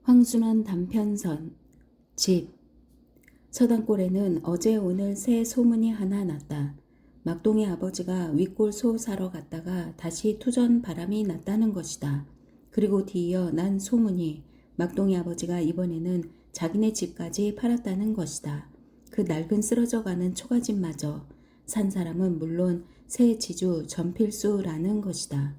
황순한 단편선. 집. 서당골에는 어제 오늘 새 소문이 하나 났다. 막동의 아버지가 윗골 소 사러 갔다가 다시 투전 바람이 났다는 것이다. 그리고 뒤이어 난 소문이 막동의 아버지가 이번에는 자기네 집까지 팔았다는 것이다. 그 낡은 쓰러져가는 초가집마저 산 사람은 물론 새 지주 전필수라는 것이다.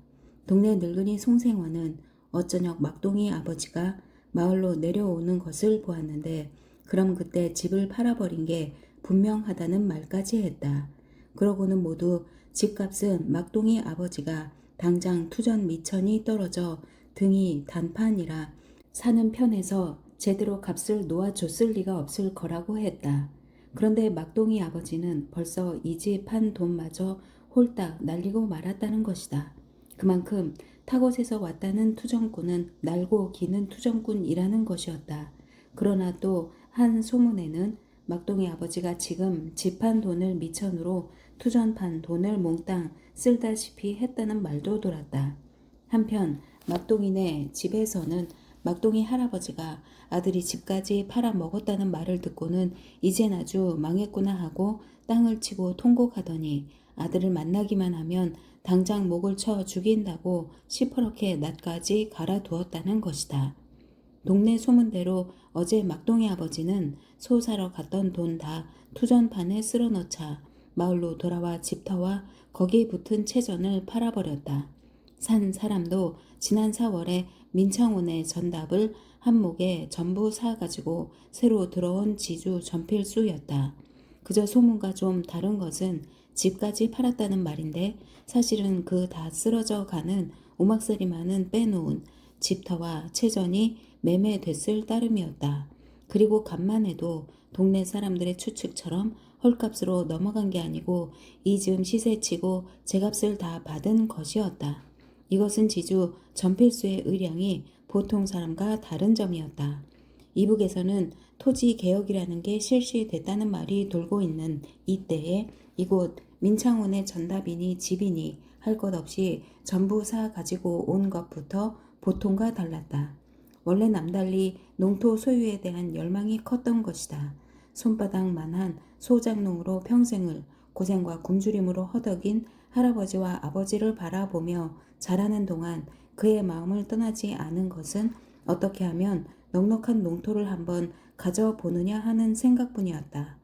동네 늙은이 송생원은 어쩌녁 막동의 아버지가 마을로 내려오는 것을 보았는데 그럼 그때 집을 팔아버린 게 분명하다는 말까지 했다. 그러고는 모두 집값은 막동이 아버지가 당장 투전 미천이 떨어져 등이 단판이라 사는 편에서 제대로 값을 놓아줬을 리가 없을 거라고 했다. 그런데 막동이 아버지는 벌써 이 집 판 돈마저 홀딱 날리고 말았다는 것이다. 그만큼 타곳에서 왔다는 투정꾼은 날고 기는 투정꾼이라는 것이었다. 그러나 또 한 소문에는 막동이 아버지가 지금 집판 돈을 미천으로 투전판 돈을 몽땅 쓸다시피 했다는 말도 돌았다. 한편 막동이네 집에서는 막동이 할아버지가 아들이 집까지 팔아먹었다는 말을 듣고는 이젠 아주 망했구나 하고 땅을 치고 통곡하더니 아들을 만나기만 하면 당장 목을 쳐 죽인다고 시퍼렇게 낯까지 갈아두었다는 것이다. 동네 소문대로 어제 막동의 아버지는 소 사러 갔던 돈 다 투전판에 쓸어넣자 마을로 돌아와 집터와 거기에 붙은 채전을 팔아버렸다. 산 사람도 지난 4월에 민창원의 전답을 한 목에 전부 사가지고 새로 들어온 지주 전필수였다. 그저 소문과 좀 다른 것은 집까지 팔았다는 말인데 사실은 그 다 쓰러져 가는 오막살이만은 빼놓은 집터와 채전이 매매됐을 따름이었다. 그리고 간만에도 동네 사람들의 추측처럼 헐값으로 넘어간 게 아니고 이즈음 시세치고 제값을 다 받은 것이었다. 이것은 지주 전필수의 의량이 보통 사람과 다른 점이었다. 이북에서는 토지 개혁이라는 게 실시됐다는 말이 돌고 있는 이때에 이곳 민창원의 전답이니 집이니 할 것 없이 전부 사 가지고 온 것부터 보통과 달랐다. 원래 남달리 농토 소유에 대한 열망이 컸던 것이다. 손바닥만한 소작농으로 평생을 고생과 굶주림으로 허덕인 할아버지와 아버지를 바라보며 자라는 동안 그의 마음을 떠나지 않은 것은 어떻게 하면 넉넉한 농토를 한번 가져보느냐 하는 생각뿐이었다.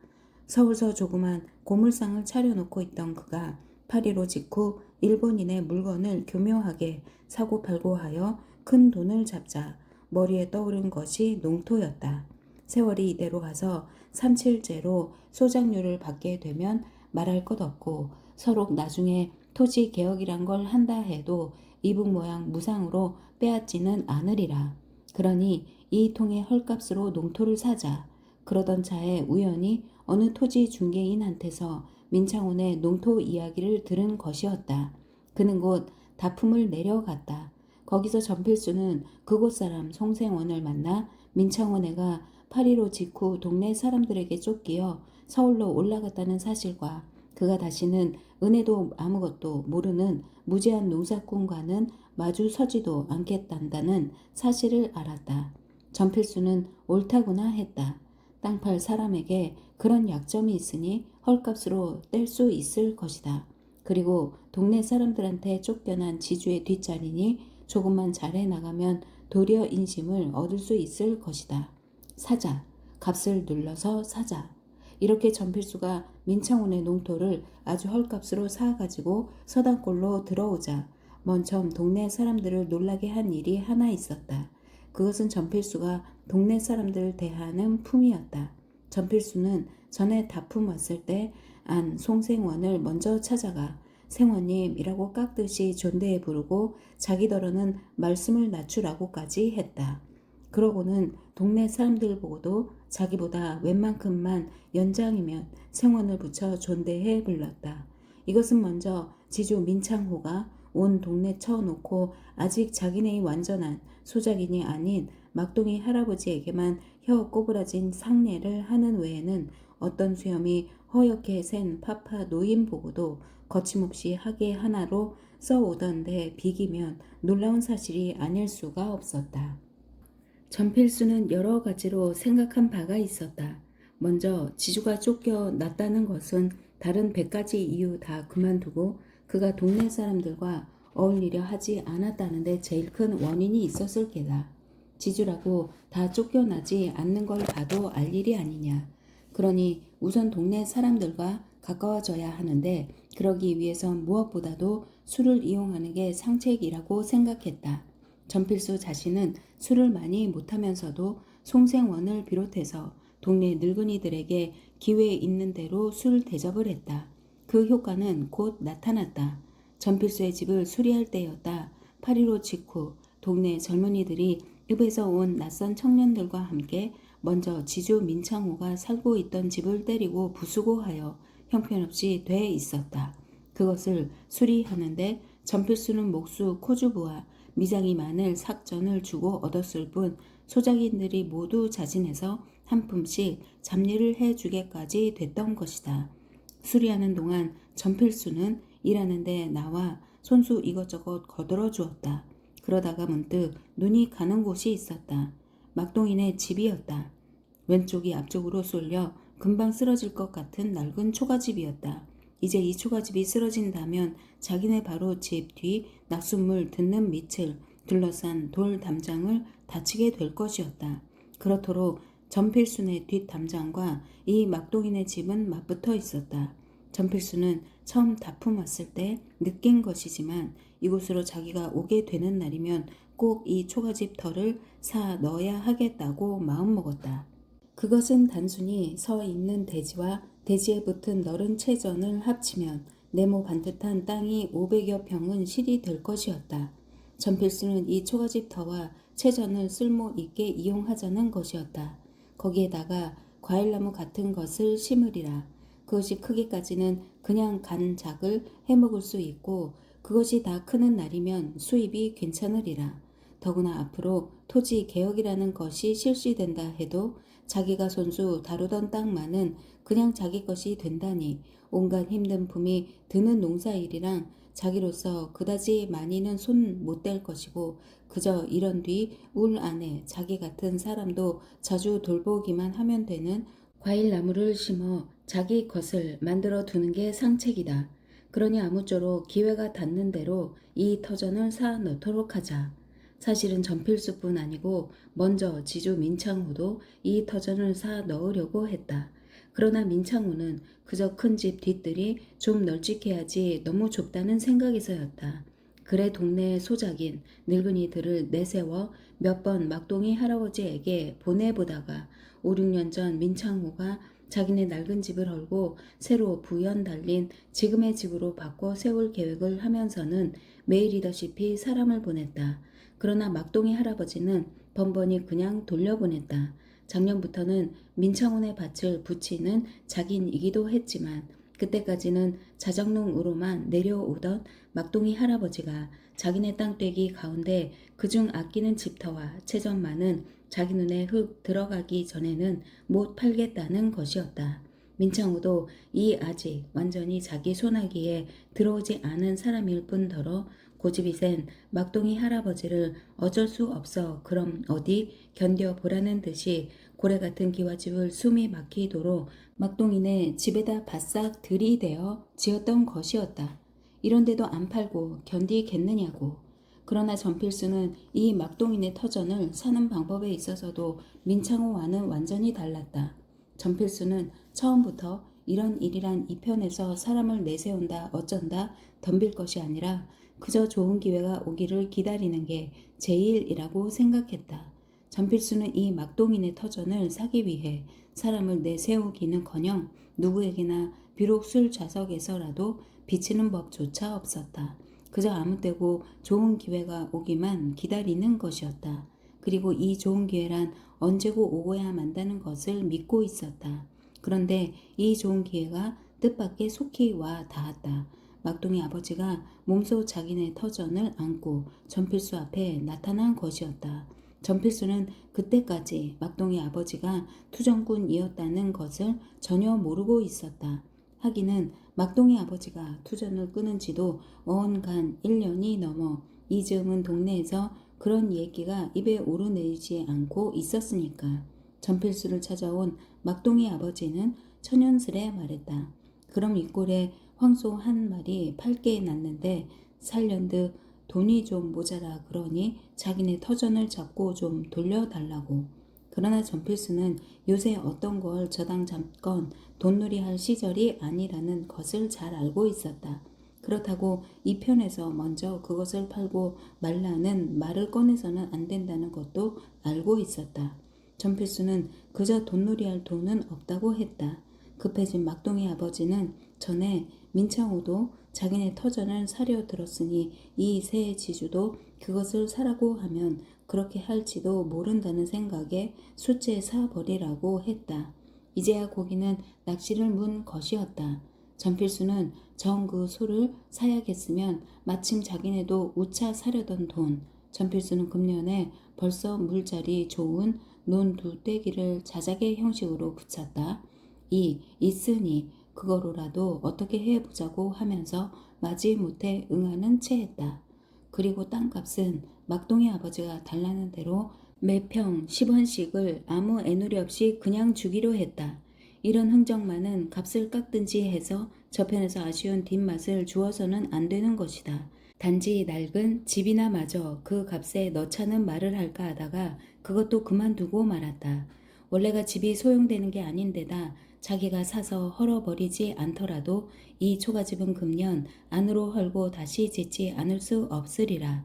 서울서 조그만 고물상을 차려놓고 있던 그가 파리로 직후 일본인의 물건을 교묘하게 사고팔고 하여 큰 돈을 잡자 머리에 떠오른 것이 농토였다. 세월이 이대로 가서 37제로 소작료를 받게 되면 말할 것 없고 서로 나중에 토지 개혁이란 걸 한다 해도 이북 모양 무상으로 빼앗지는 않으리라. 그러니 이 통의 헐값으로 농토를 사자. 그러던 차에 우연히 어느 토지 중개인한테서 민창원의 농토 이야기를 들은 것이었다. 그는 곧 다품을 내려갔다. 거기서 전필수는 그곳 사람 송생원을 만나 민창원애가 8.15 직후 동네 사람들에게 쫓기어 서울로 올라갔다는 사실과 그가 다시는 은혜도 아무것도 모르는 무지한 농사꾼과는 마주 서지도 않겠단다는 사실을 알았다. 전필수는 옳다구나 했다. 땅 팔 사람에게 그런 약점이 있으니 헐값으로 뗄 수 있을 것이다. 그리고 동네 사람들한테 쫓겨난 지주의 뒷자리니 조금만 잘해 나가면 도리어 인심을 얻을 수 있을 것이다. 사자. 값을 눌러서 사자. 이렇게 전필수가 민창원의 농토를 아주 헐값으로 사가지고 서당골로 들어오자 먼저 동네 사람들을 놀라게 한 일이 하나 있었다. 그것은 전필수가 동네 사람들을 대하는 품이었다. 전필수는 전에 다품 왔을 때 안 송생원을 먼저 찾아가 생원님이라고 깍듯이 존대해 부르고 자기더러는 말씀을 낮추라고까지 했다. 그러고는 동네 사람들 보고도 자기보다 웬만큼만 연장이면 생원을 붙여 존대해 불렀다. 이것은 먼저 지주 민창호가 온 동네 쳐놓고 아직 자기네의 완전한 소작인이 아닌 막동이 할아버지에게만 혀 꼬부라진 상례를 하는 외에는 어떤 수염이 허옇게 센 파파 노인 보고도 거침없이 하게 하나로 써오던데 비기면 놀라운 사실이 아닐 수가 없었다. 전필수는 여러 가지로 생각한 바가 있었다. 먼저 지주가 쫓겨났다는 것은 다른 100가지 이유 다 그만두고 그가 동네 사람들과 어울리려 하지 않았다는데 제일 큰 원인이 있었을 게다. 지주라고 다 쫓겨나지 않는 걸 봐도 알 일이 아니냐. 그러니 우선 동네 사람들과 가까워져야 하는데 그러기 위해선 무엇보다도 술을 이용하는 게 상책이라고 생각했다. 전필수 자신은 술을 많이 못하면서도 송생원을 비롯해서 동네 늙은이들에게 기회 있는 대로 술 대접을 했다. 그 효과는 곧 나타났다. 전필수의 집을 수리할 때였다. 8.15 직후 동네 젊은이들이 읍에서 온 낯선 청년들과 함께 먼저 지주 민창호가 살고 있던 집을 때리고 부수고 하여 형편없이 돼 있었다. 그것을 수리하는데 전필수는 목수 코주부와 미장이 많을 삭전을 주고 얻었을 뿐 소작인들이 모두 자진해서 한 푼씩 잡일을 해주게까지 됐던 것이다. 수리하는 동안 전필수는 일하는데 나와 손수 이것저것 거들어 주었다. 그러다가 문득 눈이 가는 곳이 있었다. 막동인의 집이었다. 왼쪽이 앞쪽으로 쏠려 금방 쓰러질 것 같은 낡은 초가집이었다. 이제 이 초가집이 쓰러진다면 자기네 바로 집 뒤 낙숫물 듣는 밑을 둘러싼 돌 담장을 다치게 될 것이었다. 그렇도록 전필순의 뒷 담장과 이 막동인의 집은 맞붙어 있었다. 전필수는 처음 다품 왔을 때 느낀 것이지만 이곳으로 자기가 오게 되는 날이면 꼭 이 초가집 털을 사 넣어야 하겠다고 마음먹었다. 그것은 단순히 서 있는 대지와 대지에 붙은 너른 채전을 합치면 네모 반듯한 땅이 500여 평은 실이 될 것이었다. 전필수는 이 초가집 터와 채전을 쓸모 있게 이용하자는 것이었다. 거기에다가 과일나무 같은 것을 심으리라. 그것이 크기까지는 그냥 간작을 해먹을 수 있고 그것이 다 크는 날이면 수입이 괜찮으리라. 더구나 앞으로 토지 개혁이라는 것이 실시된다 해도 자기가 손수 다루던 땅만은 그냥 자기 것이 된다니 온갖 힘든 품이 드는 농사일이랑 자기로서 그다지 많이는 손 못 댈 것이고 그저 이런 뒤 울 안에 자기 같은 사람도 자주 돌보기만 하면 되는 과일나무를 심어 자기 것을 만들어 두는 게 상책이다. 그러니 아무쪼록 기회가 닿는 대로 이 터전을 사 넣도록 하자. 사실은 전필수뿐 아니고 먼저 지주 민창호도 이 터전을 사 넣으려고 했다. 그러나 민창호는 그저 큰 집 뒷뜰이 좀 널찍해야지 너무 좁다는 생각에서였다. 그래 동네 소작인 늙은이들을 내세워 몇 번 막동이 할아버지에게 보내보다가 5, 6년 전 민창호가 자기네 낡은 집을 헐고 새로 부연 달린 지금의 집으로 바꿔 세울 계획을 하면서는 매일이다시피 사람을 보냈다. 그러나 막동이 할아버지는 번번이 그냥 돌려보냈다. 작년부터는 민창훈의 밭을 붙이는 자기이기도 했지만 그때까지는 자정농으로만 내려오던 막동이 할아버지가 자기네 땅떼기 가운데 그중 아끼는 집터와 채전만은 자기 눈에 흙 들어가기 전에는 못 팔겠다는 것이었다. 민창호도 이 아직 완전히 자기 손아귀에 들어오지 않은 사람일 뿐더러 고집이 센 막동이 할아버지를 어쩔 수 없어 그럼 어디 견뎌보라는 듯이 고래 같은 기와집을 숨이 막히도록 막동이네 집에다 바싹 들이대어 지었던 것이었다. 이런데도 안 팔고 견디겠느냐고. 그러나 전필수는 이 막동인의 터전을 사는 방법에 있어서도 민창호와는 완전히 달랐다. 전필수는 처음부터 이런 일이란 이편에서 사람을 내세운다 어쩐다 덤빌 것이 아니라 그저 좋은 기회가 오기를 기다리는 게 제일이라고 생각했다. 전필수는 이 막동인의 터전을 사기 위해 사람을 내세우기는커녕 누구에게나 비록 술 좌석에서라도 비치는 법조차 없었다. 그저 아무 때고 좋은 기회가 오기만 기다리는 것이었다. 그리고 이 좋은 기회란 언제고 오고야 만다는 것을 믿고 있었다. 그런데 이 좋은 기회가 뜻밖의 속히 와 닿았다. 막동이 아버지가 몸소 자기네 터전을 안고 전필수 앞에 나타난 것이었다. 전필수는 그때까지 막동이 아버지가 투전꾼이었다는 것을 전혀 모르고 있었다. 하기는 막동이 아버지가 투전을 끊은 지도 어언간 1년이 넘어 이 즈음은 동네에서 그런 얘기가 입에 오르내리지 않고 있었으니까. 전필수를 찾아온 막동이 아버지는 천연스레 말했다. 그럼 이 꼴에 황소 한 마리 팔게 낳는데 살련듯 돈이 좀 모자라 그러니 자기네 터전을 잡고 좀 돌려달라고. 그러나 전필수는 요새 어떤 걸 저당 잡건 돈놀이 할 시절이 아니라는 것을 잘 알고 있었다. 그렇다고 이 편에서 먼저 그것을 팔고 말라는 말을 꺼내서는 안 된다는 것도 알고 있었다. 전필수는 그저 돈놀이 할 돈은 없다고 했다. 급해진 막동이 아버지는 전에 민창호도 자기네 터전을 사려 들었으니 이 새 지주도 그것을 사라고 하면 그렇게 할지도 모른다는 생각에 숫째 사버리라고 했다. 이제야 고기는 낚시를 문 것이었다. 전필수는 정 그 소를 사야겠으면 마침 자기네도 우차 사려던 돈. 전필수는 금년에 벌써 물자리 좋은 논 두 떼기를 자작의 형식으로 붙였다. 있으니 그거로라도 어떻게 해보자고 하면서 마지못해 응하는 체했다. 그리고 땅값은 막동이 아버지가 달라는 대로 매평 10원씩을 아무 애누리 없이 그냥 주기로 했다. 이런 흥정만은 값을 깎든지 해서 저편에서 아쉬운 뒷맛을 주어서는 안 되는 것이다. 단지 낡은 집이나 마저 그 값에 넣자는 말을 할까 하다가 그것도 그만두고 말았다. 원래가 집이 소용되는 게 아닌데다 자기가 사서 헐어버리지 않더라도 이 초가집은 금년 안으로 헐고 다시 짓지 않을 수 없으리라.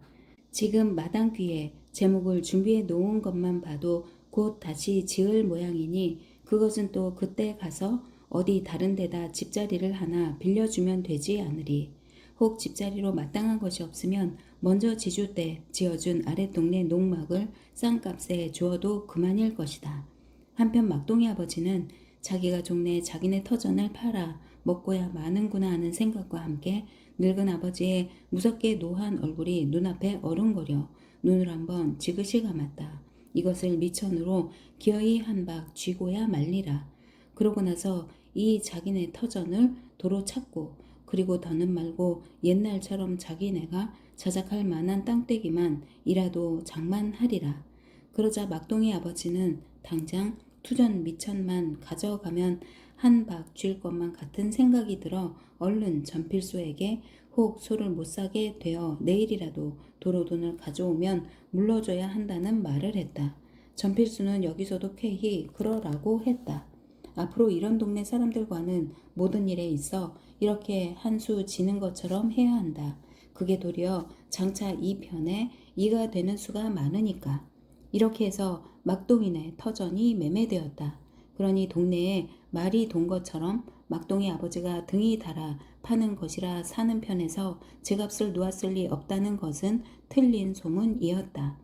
지금 마당귀에 제목을 준비해 놓은 것만 봐도 곧 다시 지을 모양이니 그것은 또 그때 가서 어디 다른 데다 집자리를 하나 빌려주면 되지 않으리. 혹 집자리로 마땅한 것이 없으면 먼저 지주 때 지어준 아랫동네 농막을 싼 값에 주어도 그만일 것이다. 한편 막동이 아버지는 자기가 종래 자기네 터전을 팔아 먹고야 마는구나 하는 생각과 함께 늙은 아버지의 무섭게 노한 얼굴이 눈앞에 어른거려 눈을 한번 지그시 감았다. 이것을 미천으로 기어이 한 박 쥐고야 말리라. 그러고 나서 이 자기네 터전을 도로 찾고 그리고 더는 말고 옛날처럼 자기네가 자작할 만한 땅떼기만 이라도 장만하리라. 그러자 막동이 아버지는 당장 투전 미천만 가져가면 한 박 쥘 것만 같은 생각이 들어 얼른 전필수에게 혹 소를 못 사게 되어 내일이라도 도로 돈을 가져오면 물러줘야 한다는 말을 했다. 전필수는 여기서도 쾌히 그러라고 했다. 앞으로 이런 동네 사람들과는 모든 일에 있어 이렇게 한 수 지는 것처럼 해야 한다. 그게 도리어 장차 이 편에 이가 되는 수가 많으니까. 이렇게 해서 막동이네 터전이 매매되었다. 그러니 동네에 말이 돈 것처럼 막동이 아버지가 등이 달아 파는 것이라 사는 편에서 제값을 놓았을 리 없다는 것은 틀린 소문이었다.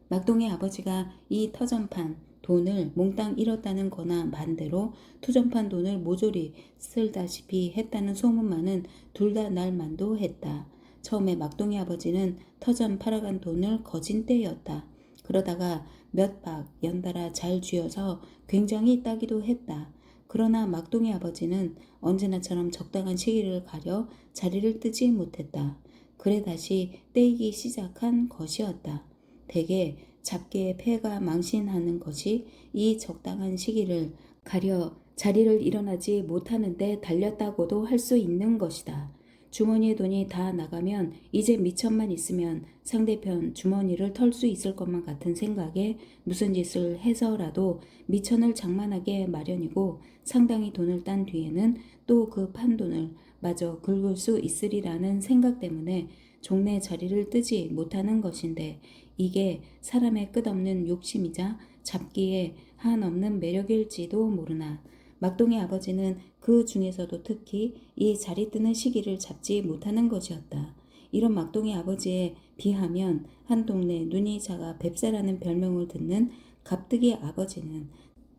막동이 아버지가 이 터전판 돈을 몽땅 잃었다는 거나 반대로 투전판 돈을 모조리 쓸다시피 했다는 소문만은 둘 다 날만도 했다. 처음에 막동이 아버지는 터전 팔아간 돈을 거진 때였다. 그러다가 몇 박 연달아 잘 쥐어서 굉장히 따기도 했다. 그러나 막동이 아버지는 언제나처럼 적당한 시기를 가려 자리를 뜨지 못했다. 그래 다시 떼이기 시작한 것이었다. 대개 잡기의 패가 망신하는 것이 이 적당한 시기를 가려 자리를 일어나지 못하는 데 달렸다고도 할 수 있는 것이다. 주머니에 돈이 다 나가면 이제 미천만 있으면 상대편 주머니를 털 수 있을 것만 같은 생각에 무슨 짓을 해서라도 미천을 장만하게 마련이고 상당히 돈을 딴 뒤에는 또 그 판돈을 마저 긁을 수 있으리라는 생각 때문에 종래 자리를 뜨지 못하는 것인데 이게 사람의 끝없는 욕심이자 잡기에 한없는 매력일지도 모르나 막동의 아버지는 그 중에서도 특히 이 자리 뜨는 시기를 잡지 못하는 것이었다. 이런 막동의 아버지에 비하면 한 동네 눈이 작아 뱁새라는 별명을 듣는 갑뜨기 아버지는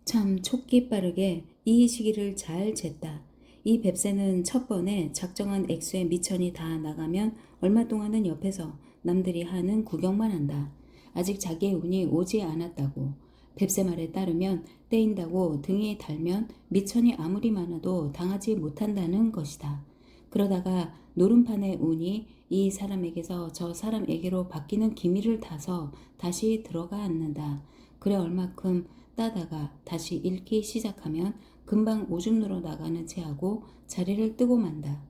참 촉기 빠르게 이 시기를 잘 쟀다. 이 뱁새는 첫 번에 작정한 액수의 미천이 다 나가면 얼마 동안은 옆에서 남들이 하는 구경만 한다. 아직 자기의 운이 오지 않았다고. 뱁새 말에 따르면 떼인다고 등에 달면 미천이 아무리 많아도 당하지 못한다는 것이다. 그러다가 노름판의 운이 이 사람에게서 저 사람에게로 바뀌는 기미를 타서 다시 들어가 앉는다. 그래 얼마큼 따다가 다시 읽기 시작하면 금방 오줌누러 나가는 체하고 자리를 뜨고 만다.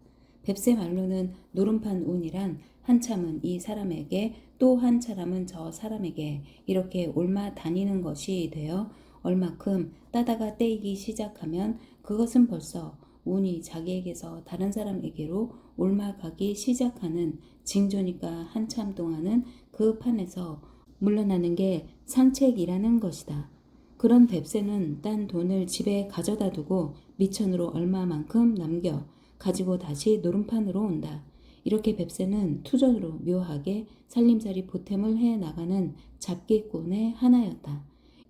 뱁새 말로는 노름판 운이란 한참은 이 사람에게 또 한 사람은 저 사람에게 이렇게 옮아 다니는 것이 되어 얼마큼 따다가 떼이기 시작하면 그것은 벌써 운이 자기에게서 다른 사람에게로 옮아가기 시작하는 징조니까 한참 동안은 그 판에서 물러나는 게 상책이라는 것이다. 그런 뱁새는 딴 돈을 집에 가져다 두고 미천으로 얼마만큼 남겨 가지고 다시 노름판으로 온다. 이렇게 뱁새는 투전으로 묘하게 살림살이 보탬을 해 나가는 잡기꾼의 하나였다.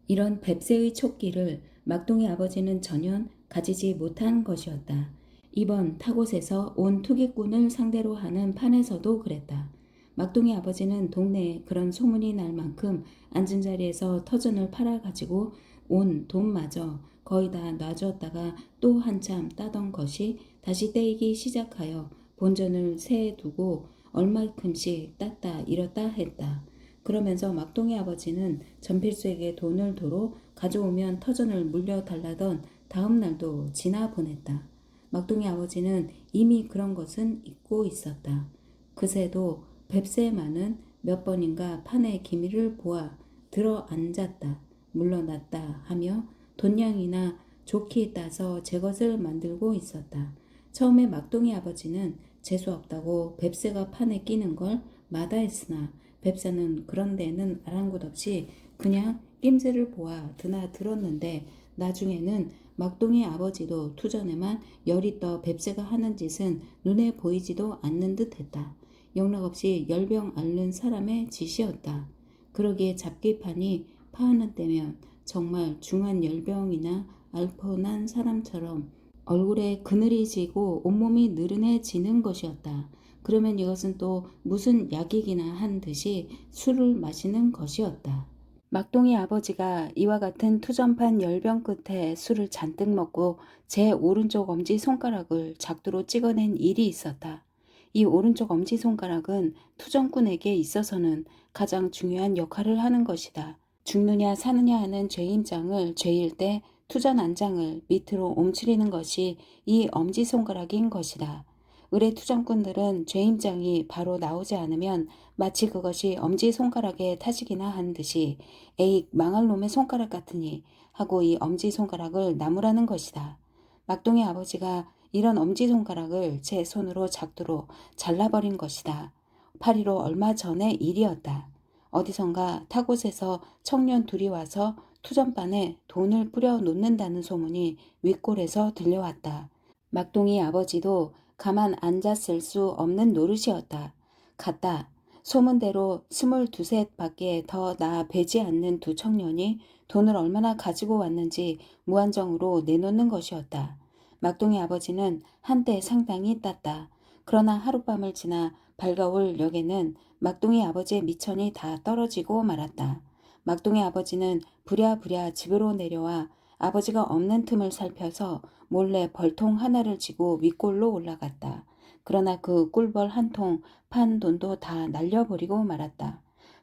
이런 뱁새의 촉기를 막동의 아버지는 전혀 가지지 못한 것이었다. 이번 타곳에서 온 투기꾼을 상대로 하는 판에서도 그랬다. 막동의 아버지는 동네에 그런 소문이 날 만큼 앉은 자리에서 터전을 팔아가지고 온 돈마저 거의 다 놔주었다가 또 한참 따던 것이 다시 떼이기 시작하여 본전을 세에 두고 얼마큼씩 땄다 잃었다 했다. 그러면서 막동의 아버지는 전필수에게 돈을 도로 가져오면 터전을 물려달라던 다음 날도 지나 보냈다. 막동의 아버지는 이미 그런 것은 잊고 있었다. 그새도 뱁새만은 몇 번인가 판의 기미를 보아 들어 앉았다. 물러났다 하며 돈냥이나 좋게 따서 제 것을 만들고 있었다. 처음에 막동의 아버지는 재수없다고 뱁새가 판에 끼는 걸 마다했으나 뱁새는 그런 데는 아랑곳 없이 그냥 낌새를 보아 드나 들었는데 나중에는 막동의 아버지도 투전에만 열이 떠 뱁새가 하는 짓은 눈에 보이지도 않는 듯 했다. 영락없이 열병 앓는 사람의 짓이었다. 그러기에 잡기판이 파하는 때면 정말 중한 열병이나 앓고난 사람처럼 얼굴에 그늘이 지고 온몸이 느른해지는 것이었다. 그러면 이것은 또 무슨 약이기나 한 듯이 술을 마시는 것이었다. 막동의 아버지가 이와 같은 투전판 열병 끝에 술을 잔뜩 먹고 제 오른쪽 엄지손가락을 작두로 찍어낸 일이 있었다. 이 오른쪽 엄지손가락은 투전꾼에게 있어서는 가장 중요한 역할을 하는 것이다. 죽느냐 사느냐 하는 죄임장을 죄일 때 투전 안장을 밑으로 옴츠리는 것이 이 엄지손가락인 것이다. 의뢰 투전꾼들은 죄임장이 바로 나오지 않으면 마치 그것이 엄지손가락의 탓이기나 한 듯이 에익 망할 놈의 손가락 같으니 하고 이 엄지손가락을 나무라는 것이다. 막동의 아버지가 이런 엄지손가락을 제 손으로 작두로 잘라버린 것이다. 파리로 얼마 전의 일이었다. 어디선가 타곳에서 청년 둘이 와서 투전반에 돈을 뿌려 놓는다는 소문이 윗골에서 들려왔다. 막동이 아버지도 가만 앉았을 수 없는 노릇이었다. 갔다. 소문대로 22셋 밖에 더 나 배지 않는 두 청년이 돈을 얼마나 가지고 왔는지 무한정으로 내놓는 것이었다. 막동이 아버지는 한때 상당히 땄다. 그러나 하룻밤을 지나 밝아올 역에는 막동이 아버지의 미천이 다 떨어지고 말았다. 막동의 아버지는 부랴부랴 집으로 내려와 아버지가 없는 틈을 살펴서 몰래 벌통 하나를 쥐고 윗골로 올라갔다. 그러나 그 꿀벌 한 통 판 돈도 다 날려버리고 말았다.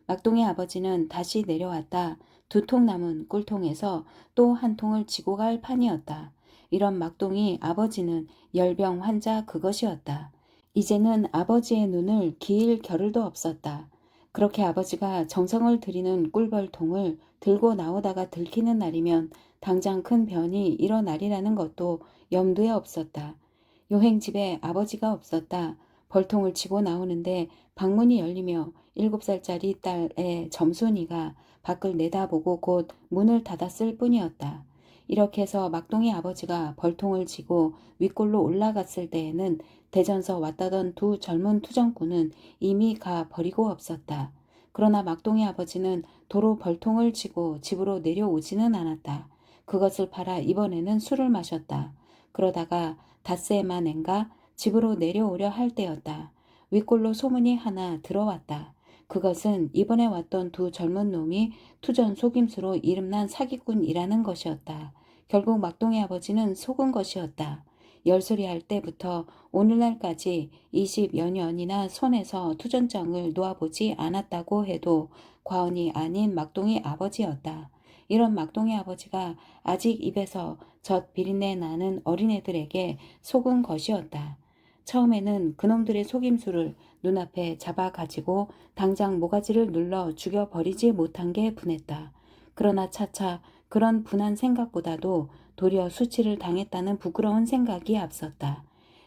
막동의 아버지는 다시 내려왔다. 두 통 남은 꿀통에서 또 한 통을 쥐고 갈 판이었다. 이런 막동이 아버지는 열병 환자 그것이었다. 이제는 아버지의 눈을 기일 겨를도 없었다. 그렇게 아버지가 정성을 들이는 꿀벌통을 들고 나오다가 들키는 날이면 당장 큰 변이 일어나리라는 것도 염두에 없었다. 요행집에 아버지가 없었다. 벌통을 치고 나오는데 방문이 열리며 7살짜리 딸의 점순이가 밖을 내다보고 곧 문을 닫았을 뿐이었다. 이렇게 해서 막동의 아버지가 벌통을 치고 윗골로 올라갔을 때에는 대전서 왔다던 두 젊은 투정꾼은 이미 가 버리고 없었다. 그러나 막동의 아버지는 도로 벌통을 치고 집으로 내려오지는 않았다. 그것을 팔아 이번에는 술을 마셨다. 그러다가 닷새 만엔가 집으로 내려오려 할 때였다. 윗골로 소문이 하나 들어왔다. 그것은 이번에 왔던 두 젊은 놈이 투전 속임수로 이름난 사기꾼이라는 것이었다. 결국 막동의 아버지는 속은 것이었다. 열소리 할 때부터 오늘날까지 20여 년이나 손에서 투전장을 놓아보지 않았다고 해도 과언이 아닌 막둥이 아버지였다. 이런 막둥이 아버지가 아직 입에서 젖 비린내 나는 어린애들에게 속은 것이었다. 처음에는 그놈들의 속임수를 눈앞에 잡아가지고 당장 모가지를 눌러 죽여버리지 못한 게 분했다. 그러나 차차 그런 분한 생각보다도 도리어 수치를 당했다는 부끄러운 생각이 앞섰다.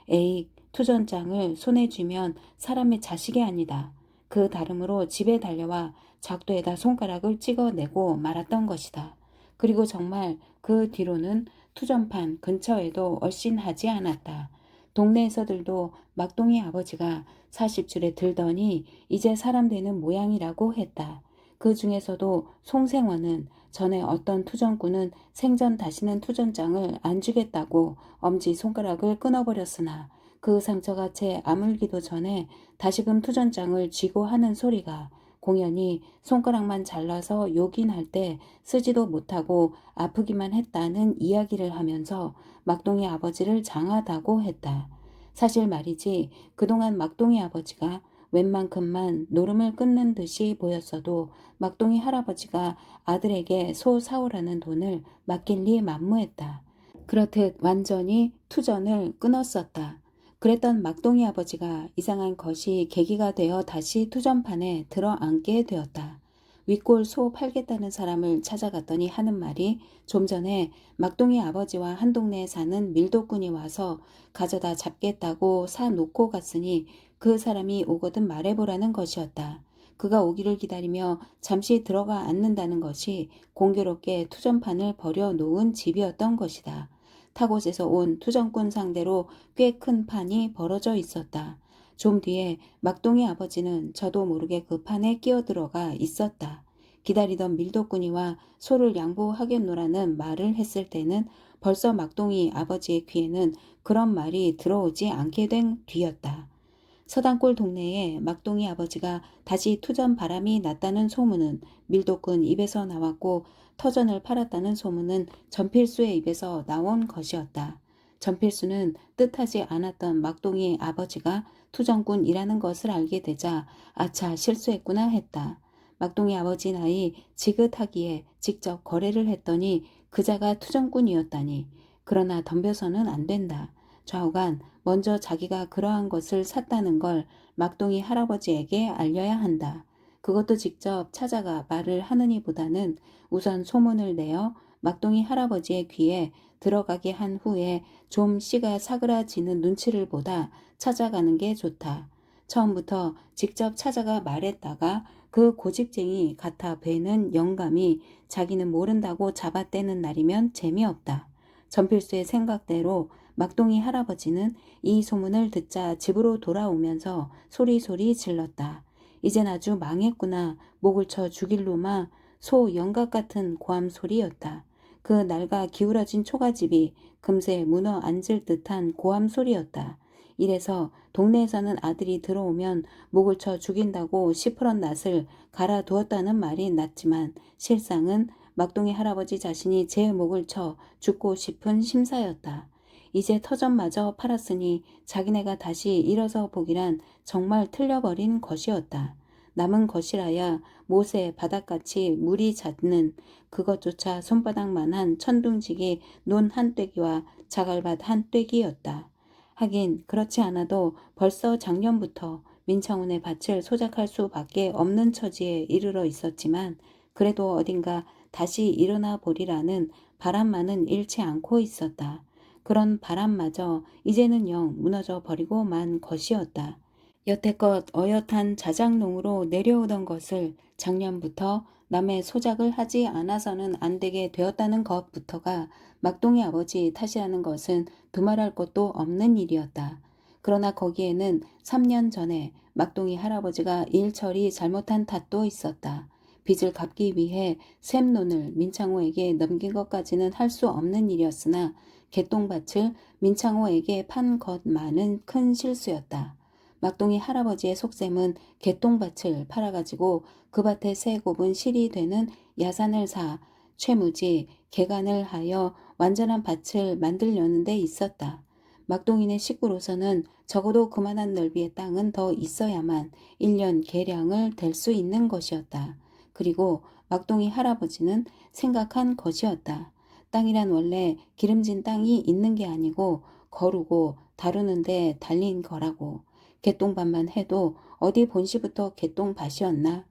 에이, 투전장을 손에 쥐면 사람의 자식이 아니다. 그 다름으로 집에 달려와 작도에다 손가락을 찍어내고 말았던 것이다. 그리고 정말 그 뒤로는 투전판 근처에도 얼씬하지 않았다. 동네에서들도 막둥이 아버지가 40줄에 들더니 이제 사람 되는 모양이라고 했다. 그 중에서도 송생원은 전에 어떤 투전꾼은 생전 다시는 투전장을 안 주겠다고 엄지손가락을 끊어버렸으나 그 상처가 채 아물기도 전에 다시금 투전장을 쥐고 하는 소리가 공연히 손가락만 잘라서 요긴할 때 쓰지도 못하고 아프기만 했다는 이야기를 하면서 막둥이 아버지를 장하다고 했다. 사실 말이지 그동안 막둥이 아버지가 웬만큼만 노름을 끊는 듯이 보였어도 막둥이 할아버지가 아들에게 소 사오라는 돈을 맡길 리 만무했다. 그렇듯 완전히 투전을 끊었었다. 그랬던 막둥이 아버지가 이상한 것이 계기가 되어 다시 투전판에 들어앉게 되었다. 윗골 소 팔겠다는 사람을 찾아갔더니 하는 말이 좀 전에 막둥이 아버지와 한 동네에 사는 밀도꾼이 와서 가져다 잡겠다고 사 놓고 갔으니 그 사람이 오거든 말해보라는 것이었다. 그가 오기를 기다리며 잠시 들어가 앉는다는 것이 공교롭게 투전판을 버려놓은 집이었던 것이다. 타곳에서 온 투전꾼 상대로 꽤 큰 판이 벌어져 있었다. 좀 뒤에 막둥이 아버지는 저도 모르게 그 판에 끼어들어가 있었다. 기다리던 밀도꾼이와 소를 양보하겠노라는 말을 했을 때는 벌써 막둥이 아버지의 귀에는 그런 말이 들어오지 않게 된 뒤였다. 서당골 동네에 막둥이 아버지가 다시 투전 바람이 났다는 소문은 밀도꾼 입에서 나왔고 터전을 팔았다는 소문은 전필수의 입에서 나온 것이었다. 전필수는 뜻하지 않았던 막둥이 아버지가 투전꾼이라는 것을 알게 되자 아차 실수했구나 했다. 막둥이 아버지 나이 지긋하기에 직접 거래를 했더니 그자가 투전꾼이었다니. 그러나 덤벼서는 안 된다. 좌우간 먼저 자기가 그러한 것을 샀다는 걸 막둥이 할아버지에게 알려야 한다. 그것도 직접 찾아가 말을 하느니보다는 우선 소문을 내어 막둥이 할아버지의 귀에 들어가게 한 후에 좀 씨가 사그라지는 눈치를 보다 찾아가는 게 좋다. 처음부터 직접 찾아가 말했다가 그 고집쟁이 같아 뵈는 영감이 자기는 모른다고 잡아떼는 날이면 재미없다. 전필수의 생각대로 막둥이 할아버지는 이 소문을 듣자 집으로 돌아오면서 소리소리 질렀다. 이젠 아주 망했구나. 목을 쳐 죽일 놈아. 소 영각 같은 고함 소리였다. 그 낡아 기울어진 초가집이 금세 무너 앉을 듯한 고함 소리였다. 이래서 동네에서는 아들이 들어오면 목을 쳐 죽인다고 시퍼런 낯을 갈아두었다는 말이 났지만 실상은 막둥이 할아버지 자신이 제 목을 쳐 죽고 싶은 심사였다. 이제 터전마저 팔았으니 자기네가 다시 일어서 보기란 정말 틀려버린 것이었다. 남은 것이라야 못에 바닥같이 물이 잦는 그것조차 손바닥만한 천둥지기 논 한 떼기와 자갈밭 한 떼기였다. 하긴 그렇지 않아도 벌써 작년부터 민창훈의 밭을 소작할 수밖에 없는 처지에 이르러 있었지만 그래도 어딘가 다시 일어나 보리라는 바람만은 잃지 않고 있었다. 그런 바람마저 이제는 영 무너져 버리고 만 것이었다. 여태껏 어엿한 자작농으로 내려오던 것을 작년부터 남의 소작을 하지 않아서는 안 되게 되었다는 것부터가 막둥이 아버지 탓이라는 것은 두말할 것도 없는 일이었다. 그러나 거기에는 3년 전에 막둥이 할아버지가 일처리 잘못한 탓도 있었다. 빚을 갚기 위해 샘논을 민창호에게 넘긴 것까지는 할 수 없는 일이었으나 개똥밭을 민창호에게 판 것만은 큰 실수였다. 막둥이 할아버지의 속셈은 개똥밭을 팔아가지고 그 밭에 새 곱은 실이 되는 야산을 사 최무지 개간을 하여 완전한 밭을 만들려는 데 있었다. 막동이네 식구로서는 적어도 그만한 넓이의 땅은 더 있어야만 1년 계량을 댈 수 있는 것이었다. 그리고 막동이 할아버지는 생각한 것이었다. 땅이란 원래 기름진 땅이 있는 게 아니고 거르고 다루는데 달린 거라고. 개똥밭만 해도 어디 본시부터 개똥밭이었나?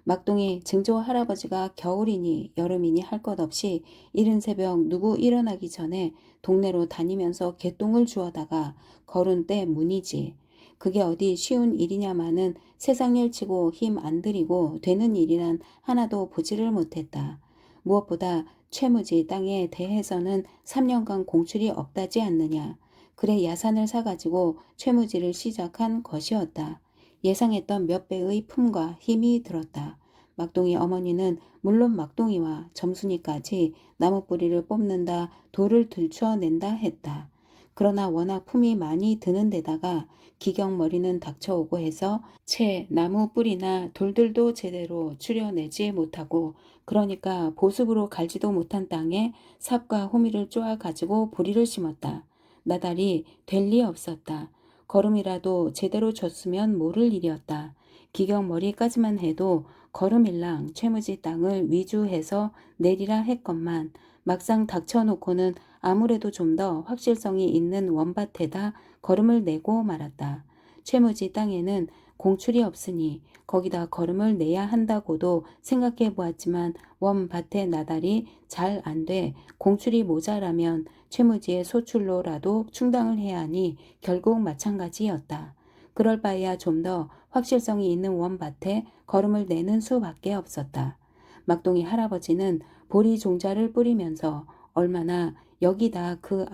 막동이 증조 할아버지가 겨울이니 여름이니 할 것 없이 이른 새벽 누구 일어나기 전에 동네로 다니면서 개똥을 주워다가 거른 때 문이지. 그게 어디 쉬운 일이냐마는 세상일 치고 힘 안 들이고 되는 일이란 하나도 보지를 못했다. 무엇보다 최무지 땅에 대해서는 3년간 공출이 없다지 않느냐. 그래 야산을 사가지고 최무지를 시작한 것이었다. 예상했던 몇 배의 품과 힘이 들었다. 막동이 어머니는 물론 막동이와 점순이까지 나무 뿌리를 뽑는다, 돌을 들추어낸다 했다. 그러나 워낙 품이 많이 드는 데다가 기경머리는 닥쳐오고 해서 채 나무 뿌리나 돌들도 제대로 추려내지 못하고 그러니까 보습으로 갈지도 못한 땅에 삽과 호미를 쪼아 가지고 보리를 심었다. 나달이 될 리 없었다. 걸음이라도 제대로 줬으면 모를 일이었다. 기경머리까지만 해도 걸음일랑 최무지 땅을 위주해서 내리라 했건만 막상 닥쳐놓고는 아무래도 좀 더 확실성이 있는 원밭에다 걸음을 내고 말았다. 최무지 땅에는 공출이 없으니 거기다 걸음을 내야 한다고도 생각해 보았지만 원밭의 나달이 잘 안 돼 공출이 모자라면 최무지의 소출로라도 충당을 해야 하니 결국 마찬가지였다. 그럴 바에야 좀 더 확실성이 있는 원밭에 걸음을 내는 수밖에 없었다. 막동이 할아버지는 보리 종자를 뿌리면서 얼마나 여기다 그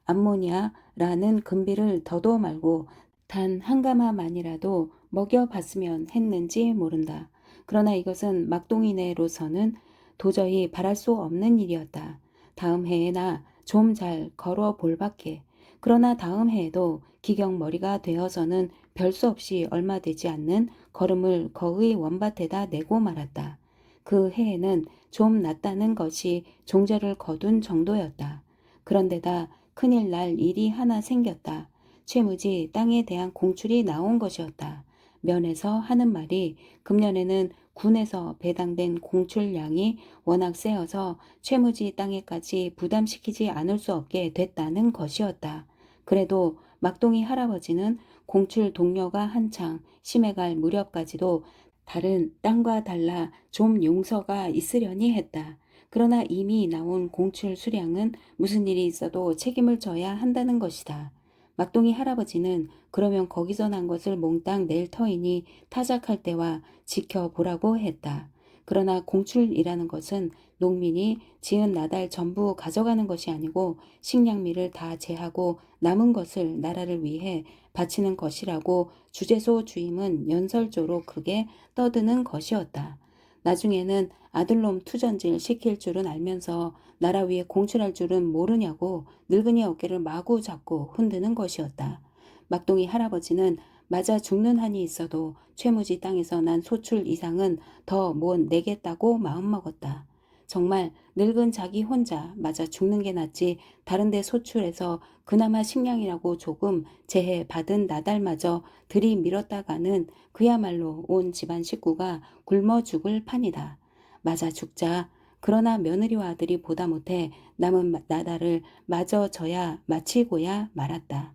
암모니아라는 금비를 더도 말고 단 한 가마만이라도 먹여봤으면 했는지 모른다. 그러나 이것은 막동이네로서는 도저히 바랄 수 없는 일이었다. 다음 해에나 좀 잘 걸어 볼 밖에. 그러나 다음 해에도 기경머리가 되어서는 별 수 없이 얼마 되지 않는 걸음을 거의 원밭에다 내고 말았다. 그 해에는 좀 낫다는 것이 종자를 거둔 정도였다. 그런데다 큰일 날 일이 하나 생겼다. 최무지 땅에 대한 공출이 나온 것이었다. 면에서 하는 말이 금년에는 군에서 배당된 공출량이 워낙 세어서 최무지 땅에까지 부담시키지 않을 수 없게 됐다는 것이었다. 그래도 막동이 할아버지는 공출 동료가 한창 심해갈 무렵까지도 다른 땅과 달라 좀 용서가 있으려니 했다. 그러나 이미 나온 공출 수량은 무슨 일이 있어도 책임을 져야 한다는 것이다. 막동이 할아버지는 그러면 거기서 난 것을 몽땅 낼 터이니 타작할 때와 지켜보라고 했다. 그러나 공출이라는 것은 농민이 지은 나달 전부 가져가는 것이 아니고 식량미를 다 제하고 남은 것을 나라를 위해 바치는 것이라고 주재소 주임은 연설조로 크게 떠드는 것이었다. 나중에는 아들놈 투전질 시킬 줄은 알면서 나라 위에 공출할 줄은 모르냐고 늙은이 어깨를 마구 잡고 흔드는 것이었다. 막동이 할아버지는 맞아 죽는 한이 있어도 최무지 땅에서 난 소출 이상은 더 못 내겠다고 마음먹었다. 정말 늙은 자기 혼자 맞아 죽는 게 낫지 다른 데 소출해서 그나마 식량이라고 조금 재해 받은 나달마저 들이밀었다가는 그야말로 온 집안 식구가 굶어 죽을 판이다. 맞아 죽자. 그러나 며느리와 아들이 보다 못해 남은 나달을 마저 져야 마치고야 말았다.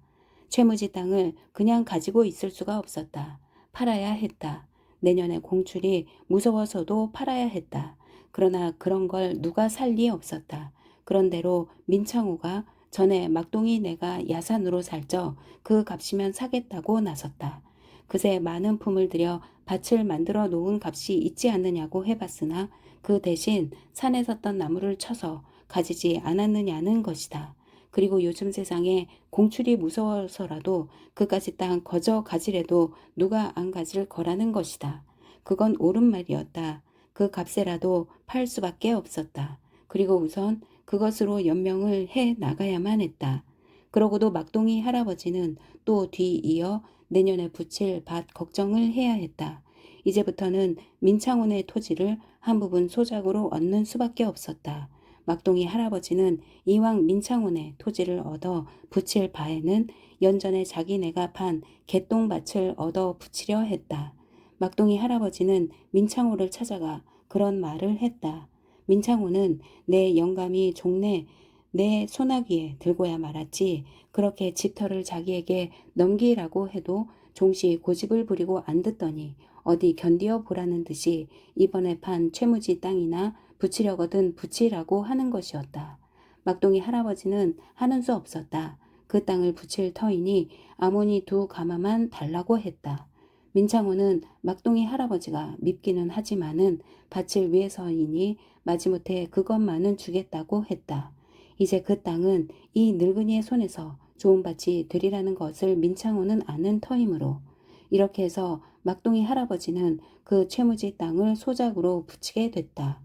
최무지 땅을 그냥 가지고 있을 수가 없었다. 팔아야 했다. 내년에 공출이 무서워서도 팔아야 했다. 그러나 그런 걸 누가 살 리 없었다. 그런대로 민창호가 전에 막동이 내가 야산으로 살적 그 값이면 사겠다고 나섰다. 그새 많은 품을 들여 밭을 만들어 놓은 값이 있지 않느냐고 해봤으나 그 대신 산에 섰던 나무를 쳐서 가지지 않았느냐는 것이다. 그리고 요즘 세상에 공출이 무서워서라도 그까지 땅 거저 가지래도 누가 안 가질 거라는 것이다. 그건 옳은 말이었다. 그 값에라도 팔 수밖에 없었다. 그리고 우선 그것으로 연명을 해 나가야만 했다. 그러고도 막동이 할아버지는 또 뒤이어 내년에 붙일 밭 걱정을 해야 했다. 이제부터는 민창원의 토지를 한 부분 소작으로 얻는 수밖에 없었다. 막동이 할아버지는 이왕 민창훈의 토지를 얻어 붙일 바에는 연전에 자기네가 판 개똥밭을 얻어 붙이려 했다. 막동이 할아버지는 민창호를 찾아가 그런 말을 했다. 민창호는 내 영감이 종래 내 소나기에 들고야 말았지 그렇게 집터를 자기에게 넘기라고 해도 종시 고집을 부리고 안 듣더니 어디 견디어 보라는 듯이 이번에 판 채무지 땅이나 붙이려거든 붙이라고 하는 것이었다. 막동이 할아버지는 하는 수 없었다. 그 땅을 붙일 터이니 아모니 2가마만 달라고 했다. 민창호는 막동이 할아버지가 밉기는 하지만은 밭을 위해서이니 마지못해 그것만은 주겠다고 했다. 이제 그 땅은 이 늙은이의 손에서 좋은 밭이 되리라는 것을 민창호는 아는 터이므로 이렇게 해서 막동이 할아버지는 그 채무지 땅을 소작으로 붙이게 됐다.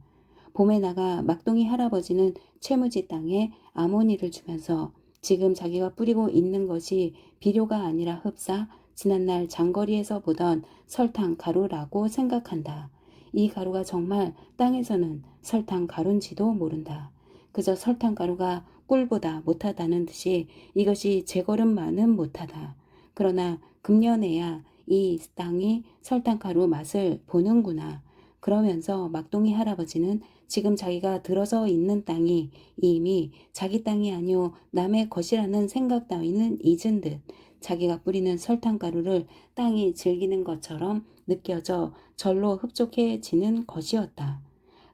봄에 나가 막동이 할아버지는 채무지 땅에 아모니를 주면서 지금 자기가 뿌리고 있는 것이 비료가 아니라 흡사 지난날 장거리에서 보던 설탕 가루라고 생각한다. 이 가루가 정말 땅에서는 설탕 가루인지도 모른다. 그저 설탕 가루가 꿀보다 못하다는 듯이 이것이 제걸음만은 못하다. 그러나 금년에야 이 땅이 설탕 가루 맛을 보는구나. 그러면서 막동이 할아버지는 지금 자기가 들어서 있는 땅이 이미 자기 땅이 아니오 남의 것이라는 생각 따위는 잊은 듯 자기가 뿌리는 설탕가루를 땅이 즐기는 것처럼 느껴져 절로 흡족해지는 것이었다.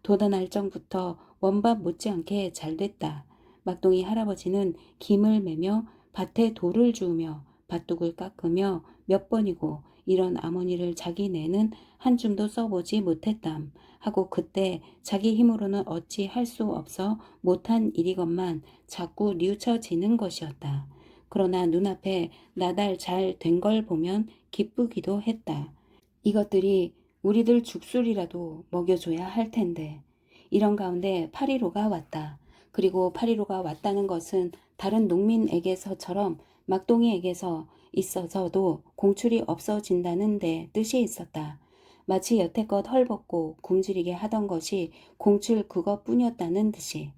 도단할 정부터 원밥 못지않게 잘됐다. 막동이 할아버지는 김을 매며 밭에 돌을 주우며 밭둑을 깎으며 몇 번이고 이런 아모니를 자기네는 한 줌도 써보지 못했담 하고 그때 자기 힘으로는 어찌 할 수 없어 못한 일이건만 자꾸 뉘우쳐지는 것이었다. 그러나 눈앞에 나달 잘 된 걸 보면 기쁘기도 했다. 이것들이 우리들 죽술이라도 먹여줘야 할 텐데. 이런 가운데 8.15가 왔다. 그리고 8.15가 왔다는 것은 다른 농민에게서처럼 막동이에게서 있어서도 공출이 없어진다는 데 뜻이 있었다. 마치 여태껏 헐벗고 굶주리게 하던 것이 공출 그것뿐이었다는 듯이.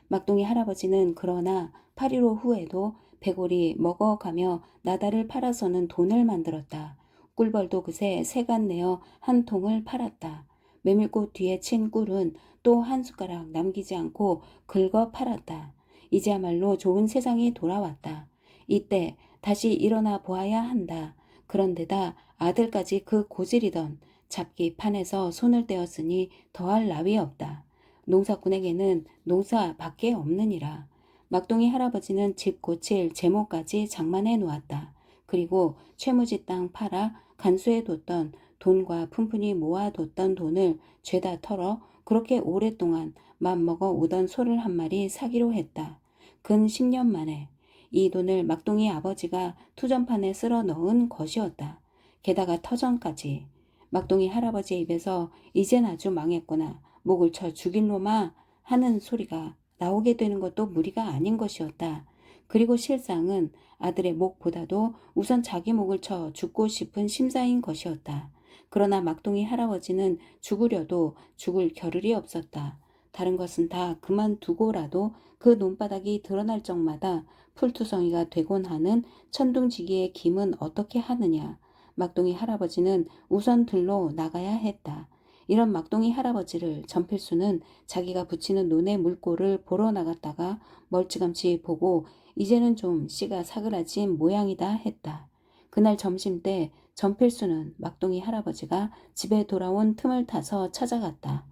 막동이 할아버지는 그러나 8.15 후에도 배골이 먹어가며 나달을 팔아서는 돈을 만들었다. 꿀벌도 그새 세간 내어 한 통을 팔았다. 메밀꽃 뒤에 친 꿀은 또 한 숟가락 남기지 않고 긁어 팔았다. 이제야말로 좋은 세상이 돌아왔다. 이때 다시 일어나 보아야 한다. 그런데다 아들까지 그 고질이던 잡기 판에서 손을 떼었으니 더할 나위 없다. 농사꾼에게는 농사밖에 없느니라. 막동이 할아버지는 집 고칠 제목까지 장만해 놓았다. 그리고 채무지 땅 팔아 간수해 뒀던 돈과 푼푼이 모아뒀던 돈을 죄다 털어 그렇게 오랫동안 맘먹어 오던 소를 한 마리 사기로 했다. 근 10년 만에 이 돈을 막동이 아버지가 투전판에 쓸어 넣은 것이었다. 게다가 터전까지. 막동이 할아버지의 입에서 이젠 아주 망했구나. 목을 쳐 죽인 놈아 하는 소리가 나오게 되는 것도 무리가 아닌 것이었다. 그리고 실상은 아들의 목보다도 우선 자기 목을 쳐 죽고 싶은 심사인 것이었다. 그러나 막동이 할아버지는 죽으려도 죽을 겨를이 없었다. 다른 것은 다 그만두고라도 그 논바닥이 드러날 적마다 풀투성이가 되곤 하는 천둥지기의 김은 어떻게 하느냐. 막동이 할아버지는 우선 들로 나가야 했다. 이런 막동이 할아버지를 전필수는 자기가 붙이는 논의 물꼬를 보러 나갔다가 멀찌감치 보고 이제는 좀 씨가 사그라진 모양이다 했다. 그날 점심때 전필수는 막동이 할아버지가 집에 돌아온 틈을 타서 찾아갔다.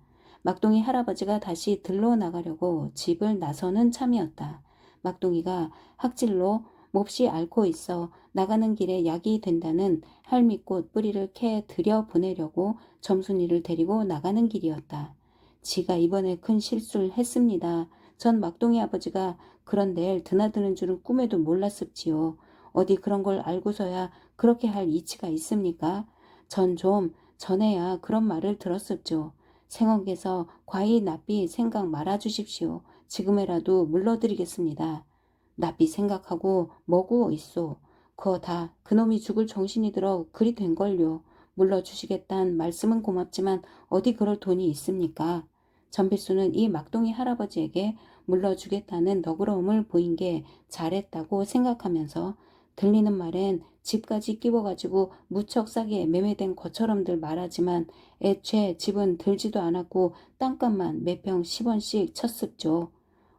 막동이 할아버지가 다시 들러 나가려고 집을 나서는 참이었다. 막동이가 학질로 몹시 앓고 있어 나가는 길에 약이 된다는 할미꽃 뿌리를 캐 들여보내려고 점순이를 데리고 나가는 길이었다. 지가 이번에 큰 실수를 했습니다. 전 막동이 아버지가 그런 데를 드나드는 줄은 꿈에도 몰랐습지요. 어디 그런 걸 알고서야 그렇게 할 이치가 있습니까? 전 좀 전에야 그런 말을 들었었죠. 생억에서 과히 납비 생각 말아주십시오. 지금이라도 물러드리겠습니다. 납비 생각하고 뭐고 있소. 그거 다 그놈이 죽을 정신이 들어 그리 된걸요. 물러주시겠단 말씀은 고맙지만 어디 그럴 돈이 있습니까? 전필수는 이 막동이 할아버지에게 물러주겠다는 너그러움을 보인 게 잘했다고 생각하면서 들리는 말엔 집까지 끼워가지고 무척 싸게 매매된 것처럼들 말하지만 애초에 집은 들지도 않았고 땅값만 몇 평 10원씩 쳤습죠.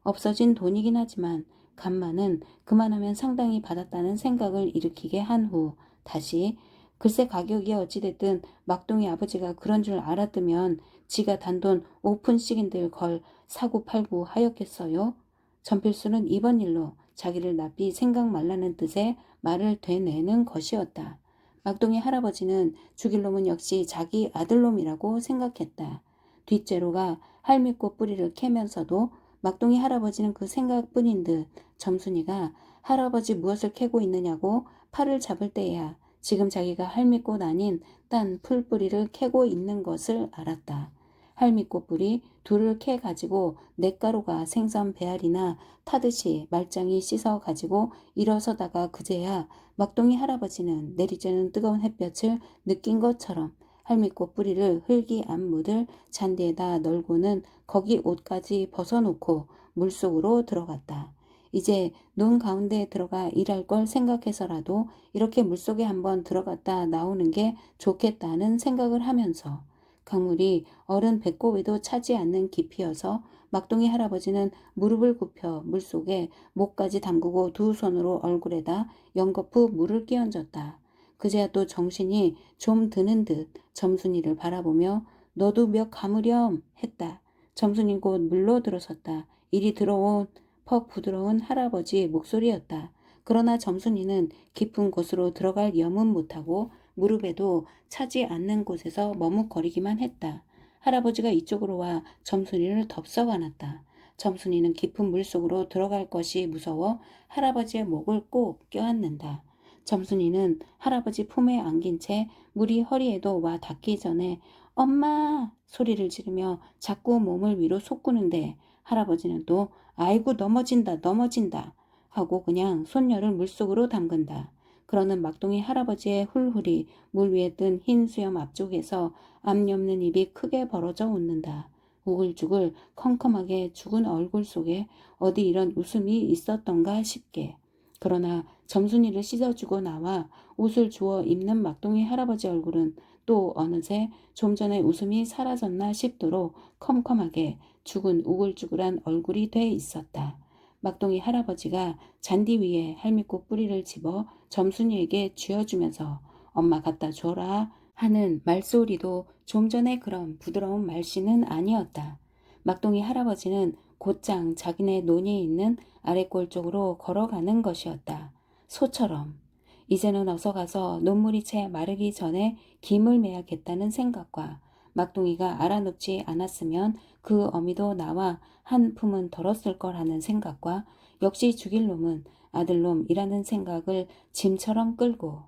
없어진 돈이긴 하지만 간만은 그만하면 상당히 받았다는 생각을 일으키게 한 후 다시 글쎄 가격이 어찌됐든 막둥이 아버지가 그런 줄 알았으면 지가 단돈 5푼씩인들 걸 사고 팔고 하였겠어요. 전필수는 이번 일로 자기를 납비 생각 말라는 뜻의 말을 되뇌는 것이었다. 막둥이 할아버지는 죽일 놈은 역시 자기 아들놈이라고 생각했다. 뒷째로가 할미꽃 뿌리를 캐면서도 막둥이 할아버지는 그 생각뿐인 듯 점순이가 할아버지 무엇을 캐고 있느냐고 팔을 잡을 때야 지금 자기가 할미꽃 아닌 딴 풀뿌리를 캐고 있는 것을 알았다. 할미꽃 뿌리 둘을 캐 가지고 냇가루가 생선 배알이나 타듯이 말짱이 씻어 가지고 일어서다가 그제야 막둥이 할아버지는 내리쬐는 뜨거운 햇볕을 느낀 것처럼 할미꽃 뿌리를 흙이 안 묻을 잔디에다 널고는 거기 옷까지 벗어놓고 물속으로 들어갔다. 이제 눈 가운데 들어가 일할 걸 생각해서라도 이렇게 물속에 한번 들어갔다 나오는 게 좋겠다는 생각을 하면서 강물이 어른 배꼽에도 차지 않는 깊이여서 막둥이 할아버지는 무릎을 굽혀 물속에 목까지 담그고 두 손으로 얼굴에다 연거푸 물을 끼얹었다. 그제야 또 정신이 좀 드는 듯 점순이를 바라보며 너도 몇 가무렴 했다. 점순이 곧 물로 들어섰다. 이리 들어온 퍽 부드러운 할아버지 목소리였다. 그러나 점순이는 깊은 곳으로 들어갈 염은 못하고 무릎에도 차지 않는 곳에서 머뭇거리기만 했다. 할아버지가 이쪽으로 와 점순이를 덥석 안았다. 점순이는 깊은 물속으로 들어갈 것이 무서워 할아버지의 목을 꼭 껴안는다. 점순이는 할아버지 품에 안긴 채 물이 허리에도 와 닿기 전에 엄마! 소리를 지르며 자꾸 몸을 위로 솟구는데 할아버지는 또 아이고 넘어진다 넘어진다 하고 그냥 손녀를 물속으로 담근다. 그러는 막둥이 할아버지의 훌훌이 물 위에 뜬 흰 수염 앞쪽에서 앞옆는 입이 크게 벌어져 웃는다. 우글주글 컴컴하게 죽은 얼굴 속에 어디 이런 웃음이 있었던가 싶게. 그러나 점순이를 씻어주고 나와 옷을 주워 입는 막둥이 할아버지 얼굴은 또 어느새 좀 전에 웃음이 사라졌나 싶도록 컴컴하게 죽은 우글쭈글한 얼굴이 돼 있었다. 막둥이 할아버지가 잔디 위에 할미꽃 뿌리를 집어 점순이에게 쥐어주면서 엄마 갖다 줘라 하는 말소리도 좀 전에 그런 부드러운 말씨는 아니었다. 막둥이 할아버지는 곧장 자기네 논이 있는 아래골 쪽으로 걸어가는 것이었다. 소처럼. 이제는 어서 가서 논물이 채 마르기 전에 김을 매야겠다는 생각과 막둥이가 알아놓지 않았으면 그 어미도 나와 한 품은 덜었을 거라는 생각과 역시 죽일 놈은 아들놈이라는 생각을 짐처럼 끌고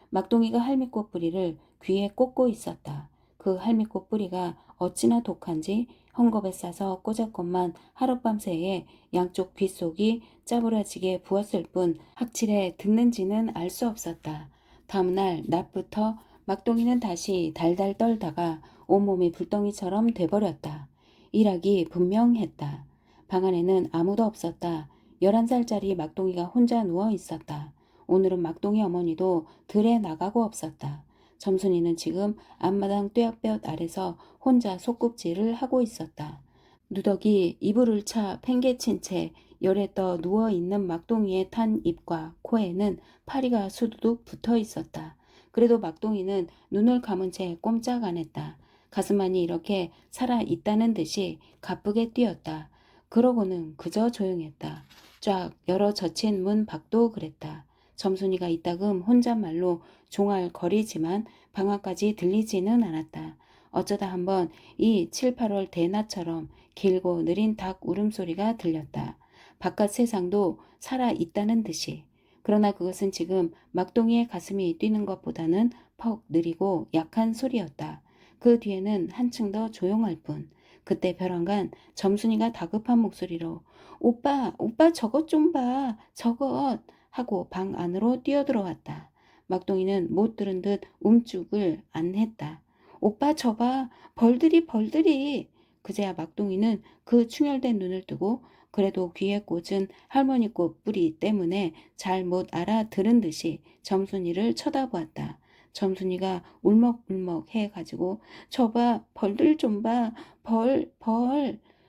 막둥이가 할미꽃 뿌리를 귀에 꽂고 있었다. 그 할미꽃 뿌리가 어찌나 독한지 헝겊에 싸서 꽂았건만 하룻밤 새에 양쪽 귓속이 짜부라지게 부었을 뿐 확실해 듣는지는 알 수 없었다. 다음날 낮부터 막둥이는 다시 달달 떨다가 온몸이 불덩이처럼 돼버렸다. 일하기 분명했다. 방 안에는 아무도 없었다. 11살짜리 막둥이가 혼자 누워 있었다. 오늘은 막둥이 어머니도 들에 나가고 없었다. 점순이는 지금 앞마당 뙤약볕 아래서 혼자 소꿉질을 하고 있었다. 누더기 이불을 차 팽개친 채 열에 떠 누워있는 막둥이의 탄 입과 코에는 파리가 수두둑 붙어 있었다. 그래도 막둥이는 눈을 감은 채 꼼짝 안 했다. 가슴만이 이렇게 살아있다는 듯이 가쁘게 뛰었다. 그러고는 그저 조용했다. 쫙 열어 젖힌 문 밖도 그랬다. 점순이가 이따금 혼잣말로 종알거리지만 방안까지 들리지는 않았다. 어쩌다 한번 이 7, 8월 대낮처럼 길고 느린 닭 울음소리가 들렸다. 바깥 세상도 살아있다는 듯이. 그러나 그것은 지금 막둥이의 가슴이 뛰는 것보다는 퍽 느리고 약한 소리였다. 그 뒤에는 한층 더 조용할 뿐. 그때 벼랑간 점순이가 다급한 목소리로 오빠, 오빠 저것 좀 봐, 저것 하고 방 안으로 뛰어들어왔다. 막둥이는 못 들은 듯 움쭉을 안 했다. 오빠 저봐, 벌들이 벌들이. 그제야 막둥이는 그 충혈된 눈을 뜨고 그래도 귀에 꽂은 할머니 꽃 뿌리 때문에 잘 못 알아들은 듯이 점순이를 쳐다보았다. 점순이가 울먹울먹 해가지고 저봐 벌들 좀 봐, 벌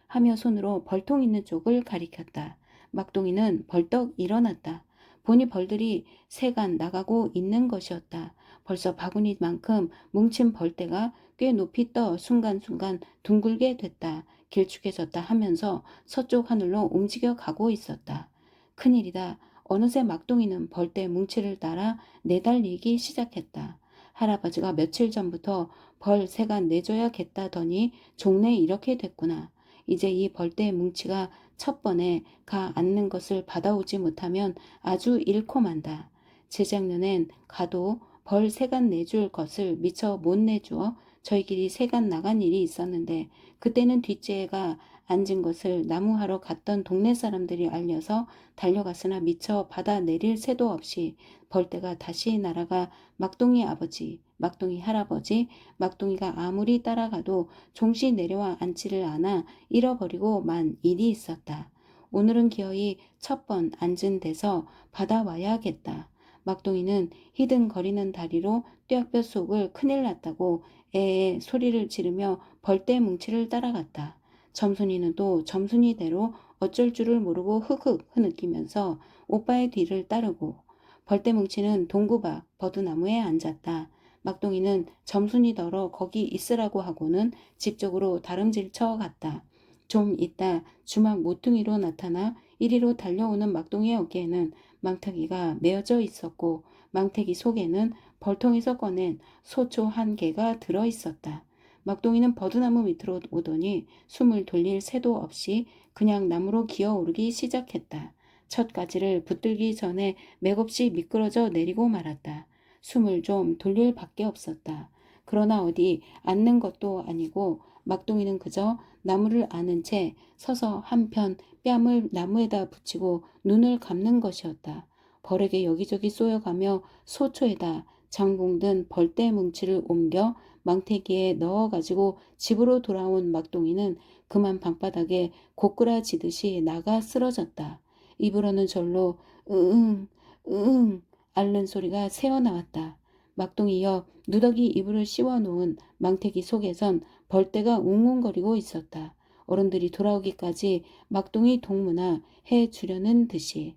하며 손으로 벌통 있는 쪽을 가리켰다. 막둥이는 벌떡 일어났다. 보니 벌들이 세간 나가고 있는 것이었다. 벌써 바구니만큼 뭉친 벌떼가 꽤 높이 떠 순간순간 둥글게 됐다. 길쭉해졌다 하면서 서쪽 하늘로 움직여 가고 있었다. 큰일이다. 어느새 막둥이는 벌떼 뭉치를 따라 내달리기 시작했다. 할아버지가 며칠 전부터 벌 세간 내줘야겠다더니 종래 이렇게 됐구나. 이제 이 벌떼 뭉치가 첫 번에 가 앉는 것을 받아오지 못하면 아주 잃고 만다. 재작년엔 가도 벌 세간 내줄 것을 미처 못 내주어 저희끼리 세간 나간 일이 있었는데 그때는 뒷째가 앉은 것을 나무하러 갔던 동네 사람들이 알려서 달려갔으나 미처 받아 내릴 새도 없이 벌떼가 다시 날아가 막둥이 아버지, 막둥이 할아버지, 막둥이가 아무리 따라가도 종시 내려와 앉지를 않아 잃어버리고 만 일이 있었다. 오늘은 기어이 첫 번 앉은 데서 받아와야겠다. 막둥이는 히든거리는 다리로 뙤뼈 속을 큰일 났다고 애에 소리를 지르며 벌떼 뭉치를 따라갔다. 점순이는 또 점순이대로 어쩔 줄을 모르고 흑흑 흐느끼면서 오빠의 뒤를 따르고 벌떼 뭉치는 동구 밖 버드나무에 앉았다. 막둥이는 점순이더러 거기 있으라고 하고는 집 쪽으로 다름질 쳐 갔다. 좀 있다 주막 모퉁이로 나타나 이리로 달려오는 막둥이의 어깨에는 망태기가 메어져 있었고 망태기 속에는 벌통에서 꺼낸 소초 한 개가 들어 있었다. 막둥이는 버드나무 밑으로 오더니 숨을 돌릴 새도 없이 그냥 나무로 기어오르기 시작했다. 첫 가지를 붙들기 전에 맥없이 미끄러져 내리고 말았다. 숨을 좀 돌릴 밖에 없었다. 그러나 어디 앉는 것도 아니고 막둥이는 그저 나무를 아는 채 서서 한편 뺨을 나무에다 붙이고 눈을 감는 것이었다. 벌에게 여기저기 쏘여가며 소초에다 장봉든 벌떼 뭉치를 옮겨 망태기에 넣어가지고 집으로 돌아온 막둥이는 그만 방바닥에 고꾸라지듯이 나가 쓰러졌다. 입으로는 절로 으응 으응 앓는 소리가 새어나왔다. 막둥이여 누더기 이불을 씌워놓은 망태기 속에선 벌떼가 웅웅거리고 있었다. 어른들이 돌아오기까지 막둥이 동무나 해주려는 듯이.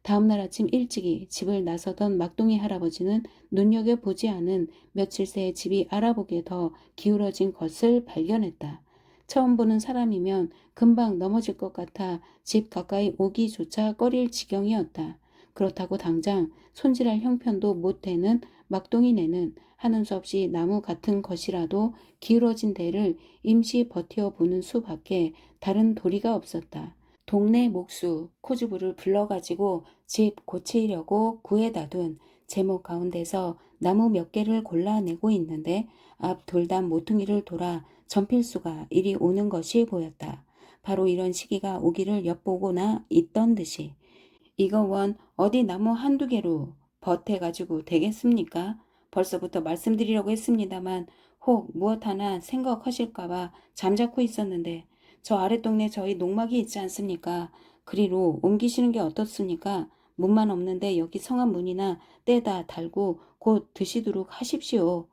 다음날 아침 일찍이 집을 나서던 막둥이 할아버지는 눈여겨보지 않은 며칠 새의 집이 알아보기에 더 기울어진 것을 발견했다. 처음 보는 사람이면 금방 넘어질 것 같아 집 가까이 오기조차 꺼릴 지경이었다. 그렇다고 당장 손질할 형편도 못 되는 막둥이네는 하는 수 없이 나무 같은 것이라도 기울어진 데를 임시 버텨보는 수밖에 다른 도리가 없었다. 동네 목수 코주부를 불러가지고 집 고치려고 구해다 둔 제목 가운데서 나무 몇 개를 골라내고 있는데 앞 돌담 모퉁이를 돌아 전필수가 이리 오는 것이 보였다. 바로 이런 시기가 오기를 엿보고나 있던 듯이. 이거 원 어디 나무 한두 개로 버텨가지고 되겠습니까? 벌써부터 말씀드리려고 했습니다만 혹 무엇 하나 생각하실까봐 잠자코 있었는데 저 아랫동네 저희 농막이 있지 않습니까? 그리로 옮기시는 게 어떻습니까? 문만 없는데 여기 성한 문이나 떼다 달고 곧 드시도록 하십시오.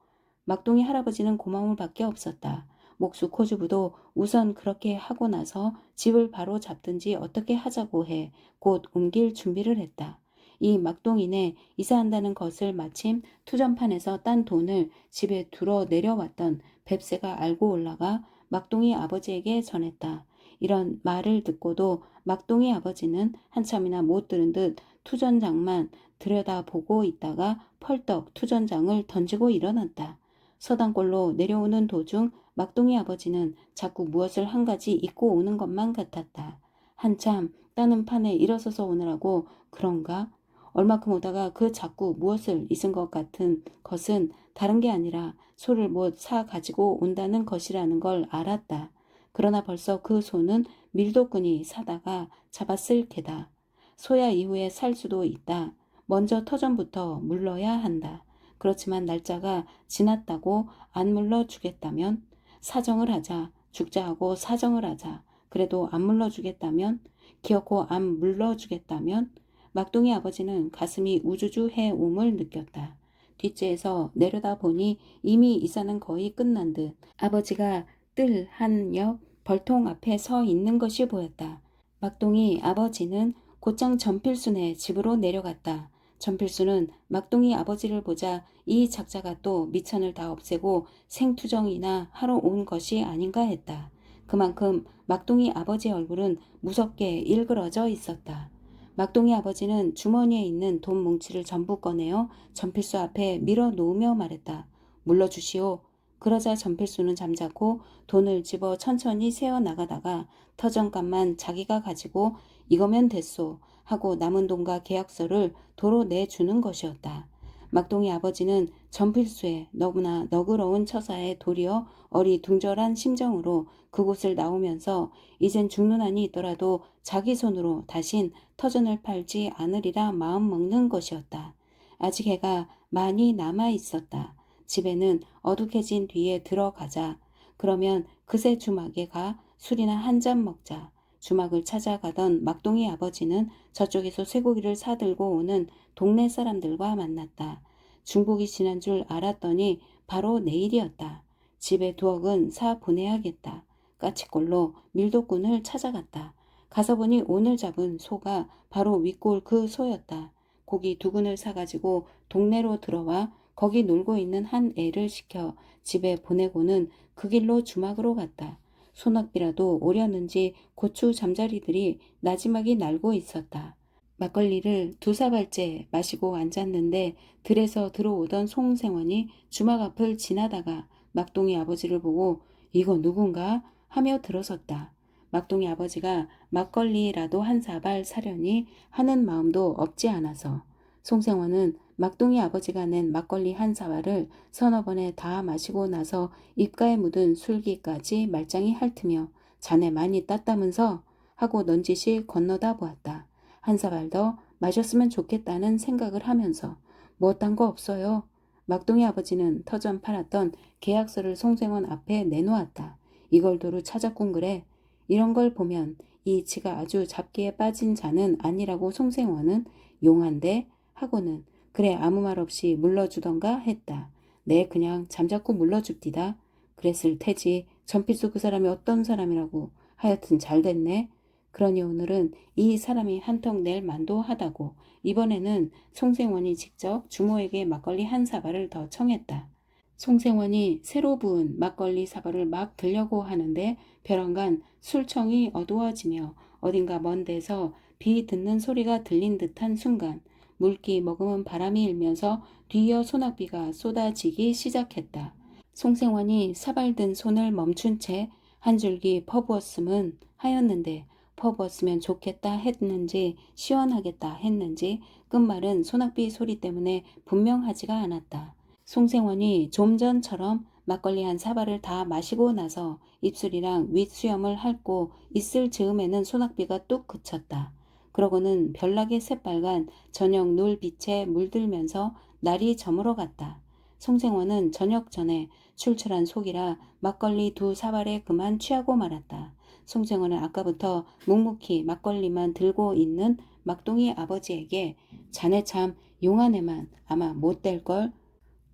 막둥이 할아버지는 고마움을 밖에 없었다. 목수 코주부도 우선 그렇게 하고 나서 집을 바로 잡든지 어떻게 하자고 해 곧 옮길 준비를 했다. 이 막둥이네 이사한다는 것을 마침 투전판에서 딴 돈을 집에 두러 내려왔던 뱁새가 알고 올라가 막둥이 아버지에게 전했다. 이런 말을 듣고도 막둥이 아버지는 한참이나 못 들은 듯 투전장만 들여다보고 있다가 펄떡 투전장을 던지고 일어났다. 서당골로 내려오는 도중 막둥이 아버지는 자꾸 무엇을 한 가지 잊고 오는 것만 같았다. 한참 따는 판에 일어서서 오느라고 그런가? 얼마큼 오다가 그 자꾸 무엇을 잊은 것 같은 것은 다른 게 아니라 소를 못 사 가지고 온다는 것이라는 걸 알았다. 그러나 벌써 그 소는 밀도꾼이 사다가 잡았을 게다. 소야 이후에 살 수도 있다. 먼저 터전부터 물러야 한다. 그렇지만 날짜가 지났다고 안 물러주겠다면 사정을 하자. 죽자 하고 사정을 하자. 그래도 안 물러주겠다면 기어코 암 물러주겠다면? 막둥이 아버지는 가슴이 우주주 해옴을 느꼈다. 뒷재에서 내려다 보니 이미 이사는 거의 끝난 듯 아버지가 뜰 한 옆 벌통 앞에 서 있는 것이 보였다. 막둥이 아버지는 곧장 전필순의 집으로 내려갔다. 전필수는 막둥이 아버지를 보자 이 작자가 또 미천을 다 없애고 생투정이나 하러 온 것이 아닌가 했다. 그만큼 막둥이 아버지의 얼굴은 무섭게 일그러져 있었다. 막둥이 아버지는 주머니에 있는 돈 뭉치를 전부 꺼내어 전필수 앞에 밀어 놓으며 말했다. 물러주시오. 그러자 전필수는 잠자코 돈을 집어 천천히 세어 나가다가 터전값만 자기가 가지고 이거면 됐소 하고 남은 돈과 계약서를 도로 내주는 것이었다. 막둥이 아버지는 전필수의 너무나 너그러운 처사에 도리어 어리둥절한 심정으로 그곳을 나오면서 이젠 죽는 한이 있더라도 자기 손으로 다신 터전을 팔지 않으리라 마음먹는 것이었다. 아직 해가 많이 남아 있었다. 집에는 어둑해진 뒤에 들어가자. 그러면 그새 주막에 가 술이나 한 잔 먹자. 주막을 찾아가던 막둥이 아버지는 저쪽에서 쇠고기를 사들고 오는 동네 사람들과 만났다. 중복이 지난 줄 알았더니 바로 내일이었다. 집에 두억은 사 보내야겠다. 까치꼴로 밀도꾼을 찾아갔다. 가서 보니 오늘 잡은 소가 바로 윗골 그 소였다. 고기 2근을 사가지고 동네로 들어와 거기 놀고 있는 한 애를 시켜 집에 보내고는 그 길로 주막으로 갔다. 소낙비라도 오려는지 고추 잠자리들이 나지막이 날고 있었다. 막걸리를 2사발째 마시고 앉았는데 들에서 들어오던 송생원이 주막 앞을 지나다가 막둥이 아버지를 보고 이거 누군가 하며 들어섰다. 막둥이 아버지가 막걸리라도 1사발 사려니 하는 마음도 없지 않아서 송생원은 막둥이 아버지가 낸 막걸리 1사발을 서너 번에 다 마시고 나서 입가에 묻은 술기까지 말짱히 핥으며 자네 많이 땄다면서 하고 넌지시 건너다 보았다. 1사발 더 마셨으면 좋겠다는 생각을 하면서 뭐 딴 거 없어요. 막둥이 아버지는 터전 팔았던 계약서를 송생원 앞에 내놓았다. 이걸 도로 찾았군 그래. 이런 걸 보면 이 지가 아주 잡기에 빠진 자는 아니라고 송생원은 용한데 하고는 그래 아무 말 없이 물러주던가 했다. 네 그냥 잠자코 물러줍디다. 그랬을 테지. 전필수 그 사람이 어떤 사람이라고. 하여튼 잘 됐네. 그러니 오늘은 이 사람이 한턱 낼 만도 하다고 이번에는 송생원이 직접 주모에게 막걸리 1사발을 더 청했다. 송생원이 새로 부은 막걸리 사발을 막 들려고 하는데 벼랑간 술청이 어두워지며 어딘가 먼 데서 비 듣는 소리가 들린 듯한 순간 물기 머금은 바람이 일면서 뒤이어 소낙비가 쏟아지기 시작했다. 송생원이 사발 든 손을 멈춘 채 한 줄기 퍼부었음은 하였는데 퍼부었으면 좋겠다 했는지 시원하겠다 했는지 끝말은 소낙비 소리 때문에 분명하지가 않았다. 송생원이 좀 전처럼 막걸리 1사발을 다 마시고 나서 입술이랑 윗수염을 핥고 있을 즈음에는 소낙비가 뚝 그쳤다. 그러고는 별나게 새빨간 저녁 노을빛에 물들면서 날이 저물어 갔다. 송생원은 저녁 전에 출출한 속이라 막걸리 2사발에 그만 취하고 말았다. 송생원은 아까부터 묵묵히 막걸리만 들고 있는 막둥이 아버지에게 자네 참 용한 애만 아마 못 될걸.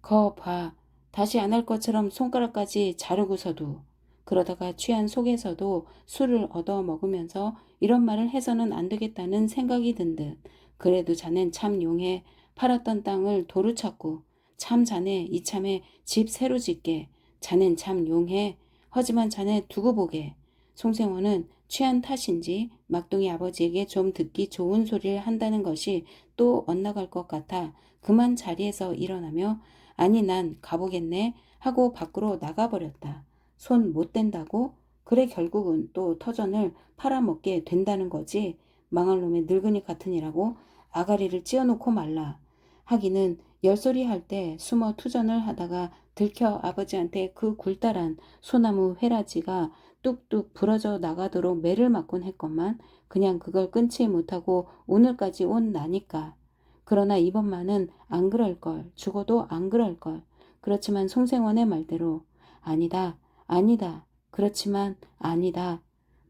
거 봐. 다시 안 할 것처럼 손가락까지 자르고서도 그러다가 취한 속에서도 술을 얻어 먹으면서 이런 말을 해서는 안 되겠다는 생각이 든 듯. 그래도 자넨 참 용해. 팔았던 땅을 도로 찾고 참 자네 이참에 집 새로 짓게. 자넨 참 용해. 하지만 자네 두고 보게. 송생원은 취한 탓인지 막둥이 아버지에게 좀 듣기 좋은 소리를 한다는 것이 또 엇나갈 것 같아 그만 자리에서 일어나며 아니 난 가보겠네 하고 밖으로 나가버렸다. 손 못 댄다고? 그래 결국은 또 터전을 팔아먹게 된다는 거지. 망할 놈의 늙은이 같으니라고 아가리를 찧어놓고 말라. 하기는 열소리 할 때 숨어 투전을 하다가 들켜 아버지한테 그 굴다란 소나무 회라지가 뚝뚝 부러져 나가도록 매를 맞곤 했건만 그냥 그걸 끊지 못하고 오늘까지 온 나니까. 그러나 이번만은 안 그럴걸. 죽어도 안 그럴걸. 그렇지만 송생원의 말대로 아니다. 아니다. 그렇지만 아니다.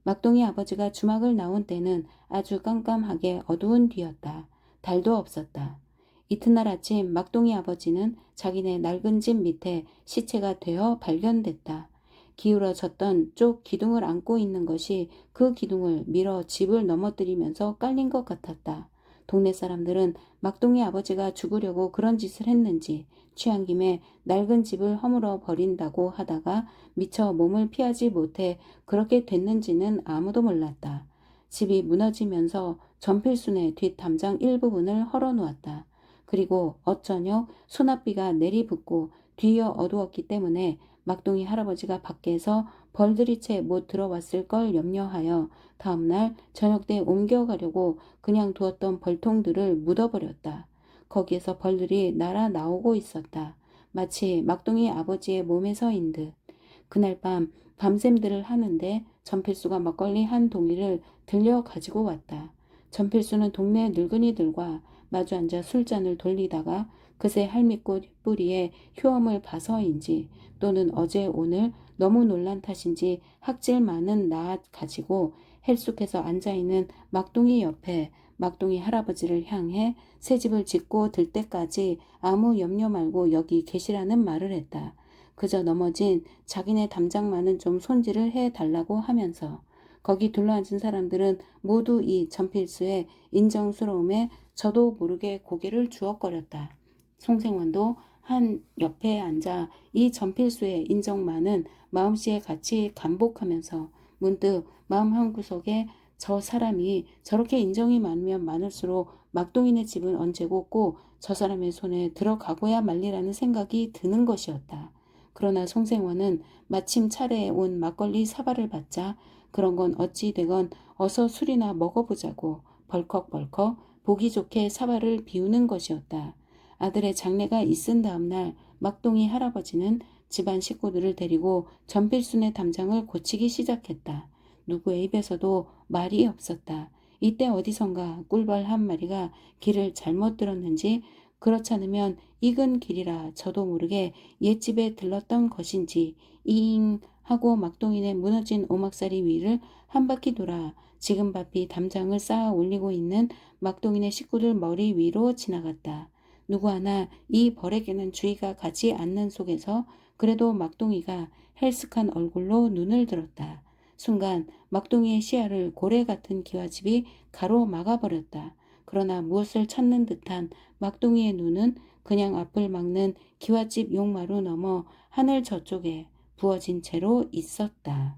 막둥이 아버지가 주막을 나온 때는 아주 깜깜하게 어두운 뒤였다. 달도 없었다. 이튿날 아침 막둥이 아버지는 자기네 낡은 집 밑에 시체가 되어 발견됐다. 기울어졌던 쪽 기둥을 안고 있는 것이 그 기둥을 밀어 집을 넘어뜨리면서 깔린 것 같았다. 동네 사람들은 막둥이 아버지가 죽으려고 그런 짓을 했는지 취한 김에 낡은 집을 허물어 버린다고 하다가 미처 몸을 피하지 못해 그렇게 됐는지는 아무도 몰랐다. 집이 무너지면서 전필순의 뒷담장 일부분을 헐어놓았다. 그리고 어쩌녀 소낙비가 내리붙고 뒤어 어두웠기 때문에 막둥이 할아버지가 밖에서 벌들이 채 못 들어왔을 걸 염려하여 다음날 저녁 때 옮겨가려고 그냥 두었던 벌통들을 묻어버렸다. 거기에서 벌들이 날아 나오고 있었다. 마치 막둥이 아버지의 몸에서인 듯. 그날 밤 밤샘들을 하는데 전필수가 막걸리 한 동이를 들려 가지고 왔다. 전필수는 동네 늙은이들과 마주 앉아 술잔을 돌리다가 그새 할미꽃 뿌리에 효험을 봐서인지 또는 어제 오늘 너무 놀란 탓인지 학질 많은 나 가지고 헬쑥해서 앉아있는 막둥이 옆에 막둥이 할아버지를 향해 새 집을 짓고 들 때까지 아무 염려 말고 여기 계시라는 말을 했다. 그저 넘어진 자기네 담장만은 좀 손질을 해달라고 하면서 거기 둘러앉은 사람들은 모두 이 전필수의 인정스러움에 저도 모르게 고개를 주걱거렸다. 송생원도 한 옆에 앉아 이 전필수의 인정만은 마음씨에 같이 감복하면서 문득 마음 한구석에 저 사람이 저렇게 인정이 많으면 많을수록 막둥이네 집은 언제고 꼭 저 사람의 손에 들어가고야 말리라는 생각이 드는 것이었다. 그러나 송생원은 마침 차례에 온 막걸리 사발을 받자 그런 건 어찌 되건 어서 술이나 먹어보자고 벌컥벌컥 보기 좋게 사발을 비우는 것이었다. 아들의 장례가 있은 다음 날 막둥이 할아버지는 집안 식구들을 데리고 전필순의 담장을 고치기 시작했다. 누구의 입에서도 말이 없었다. 이때 어디선가 꿀벌 한 마리가 길을 잘못 들었는지 그렇지 않으면 익은 길이라 저도 모르게 옛집에 들렀던 것인지 이잉 하고 막동이네 무너진 오막살이 위를 한 바퀴 돌아 지금 바삐 담장을 쌓아 올리고 있는 막동이네 식구들 머리 위로 지나갔다. 누구 하나 이 벌에게는 주의가 가지 않는 속에서 그래도 막동이가 헬쓱한 얼굴로 눈을 들었다. 순간 막동이의 시야를 고래 같은 기와집이 가로막아버렸다. 그러나 무엇을 찾는 듯한 막동이의 눈은 그냥 앞을 막는 기와집 용마루 넘어 하늘 저쪽에 부어진 채로 있었다.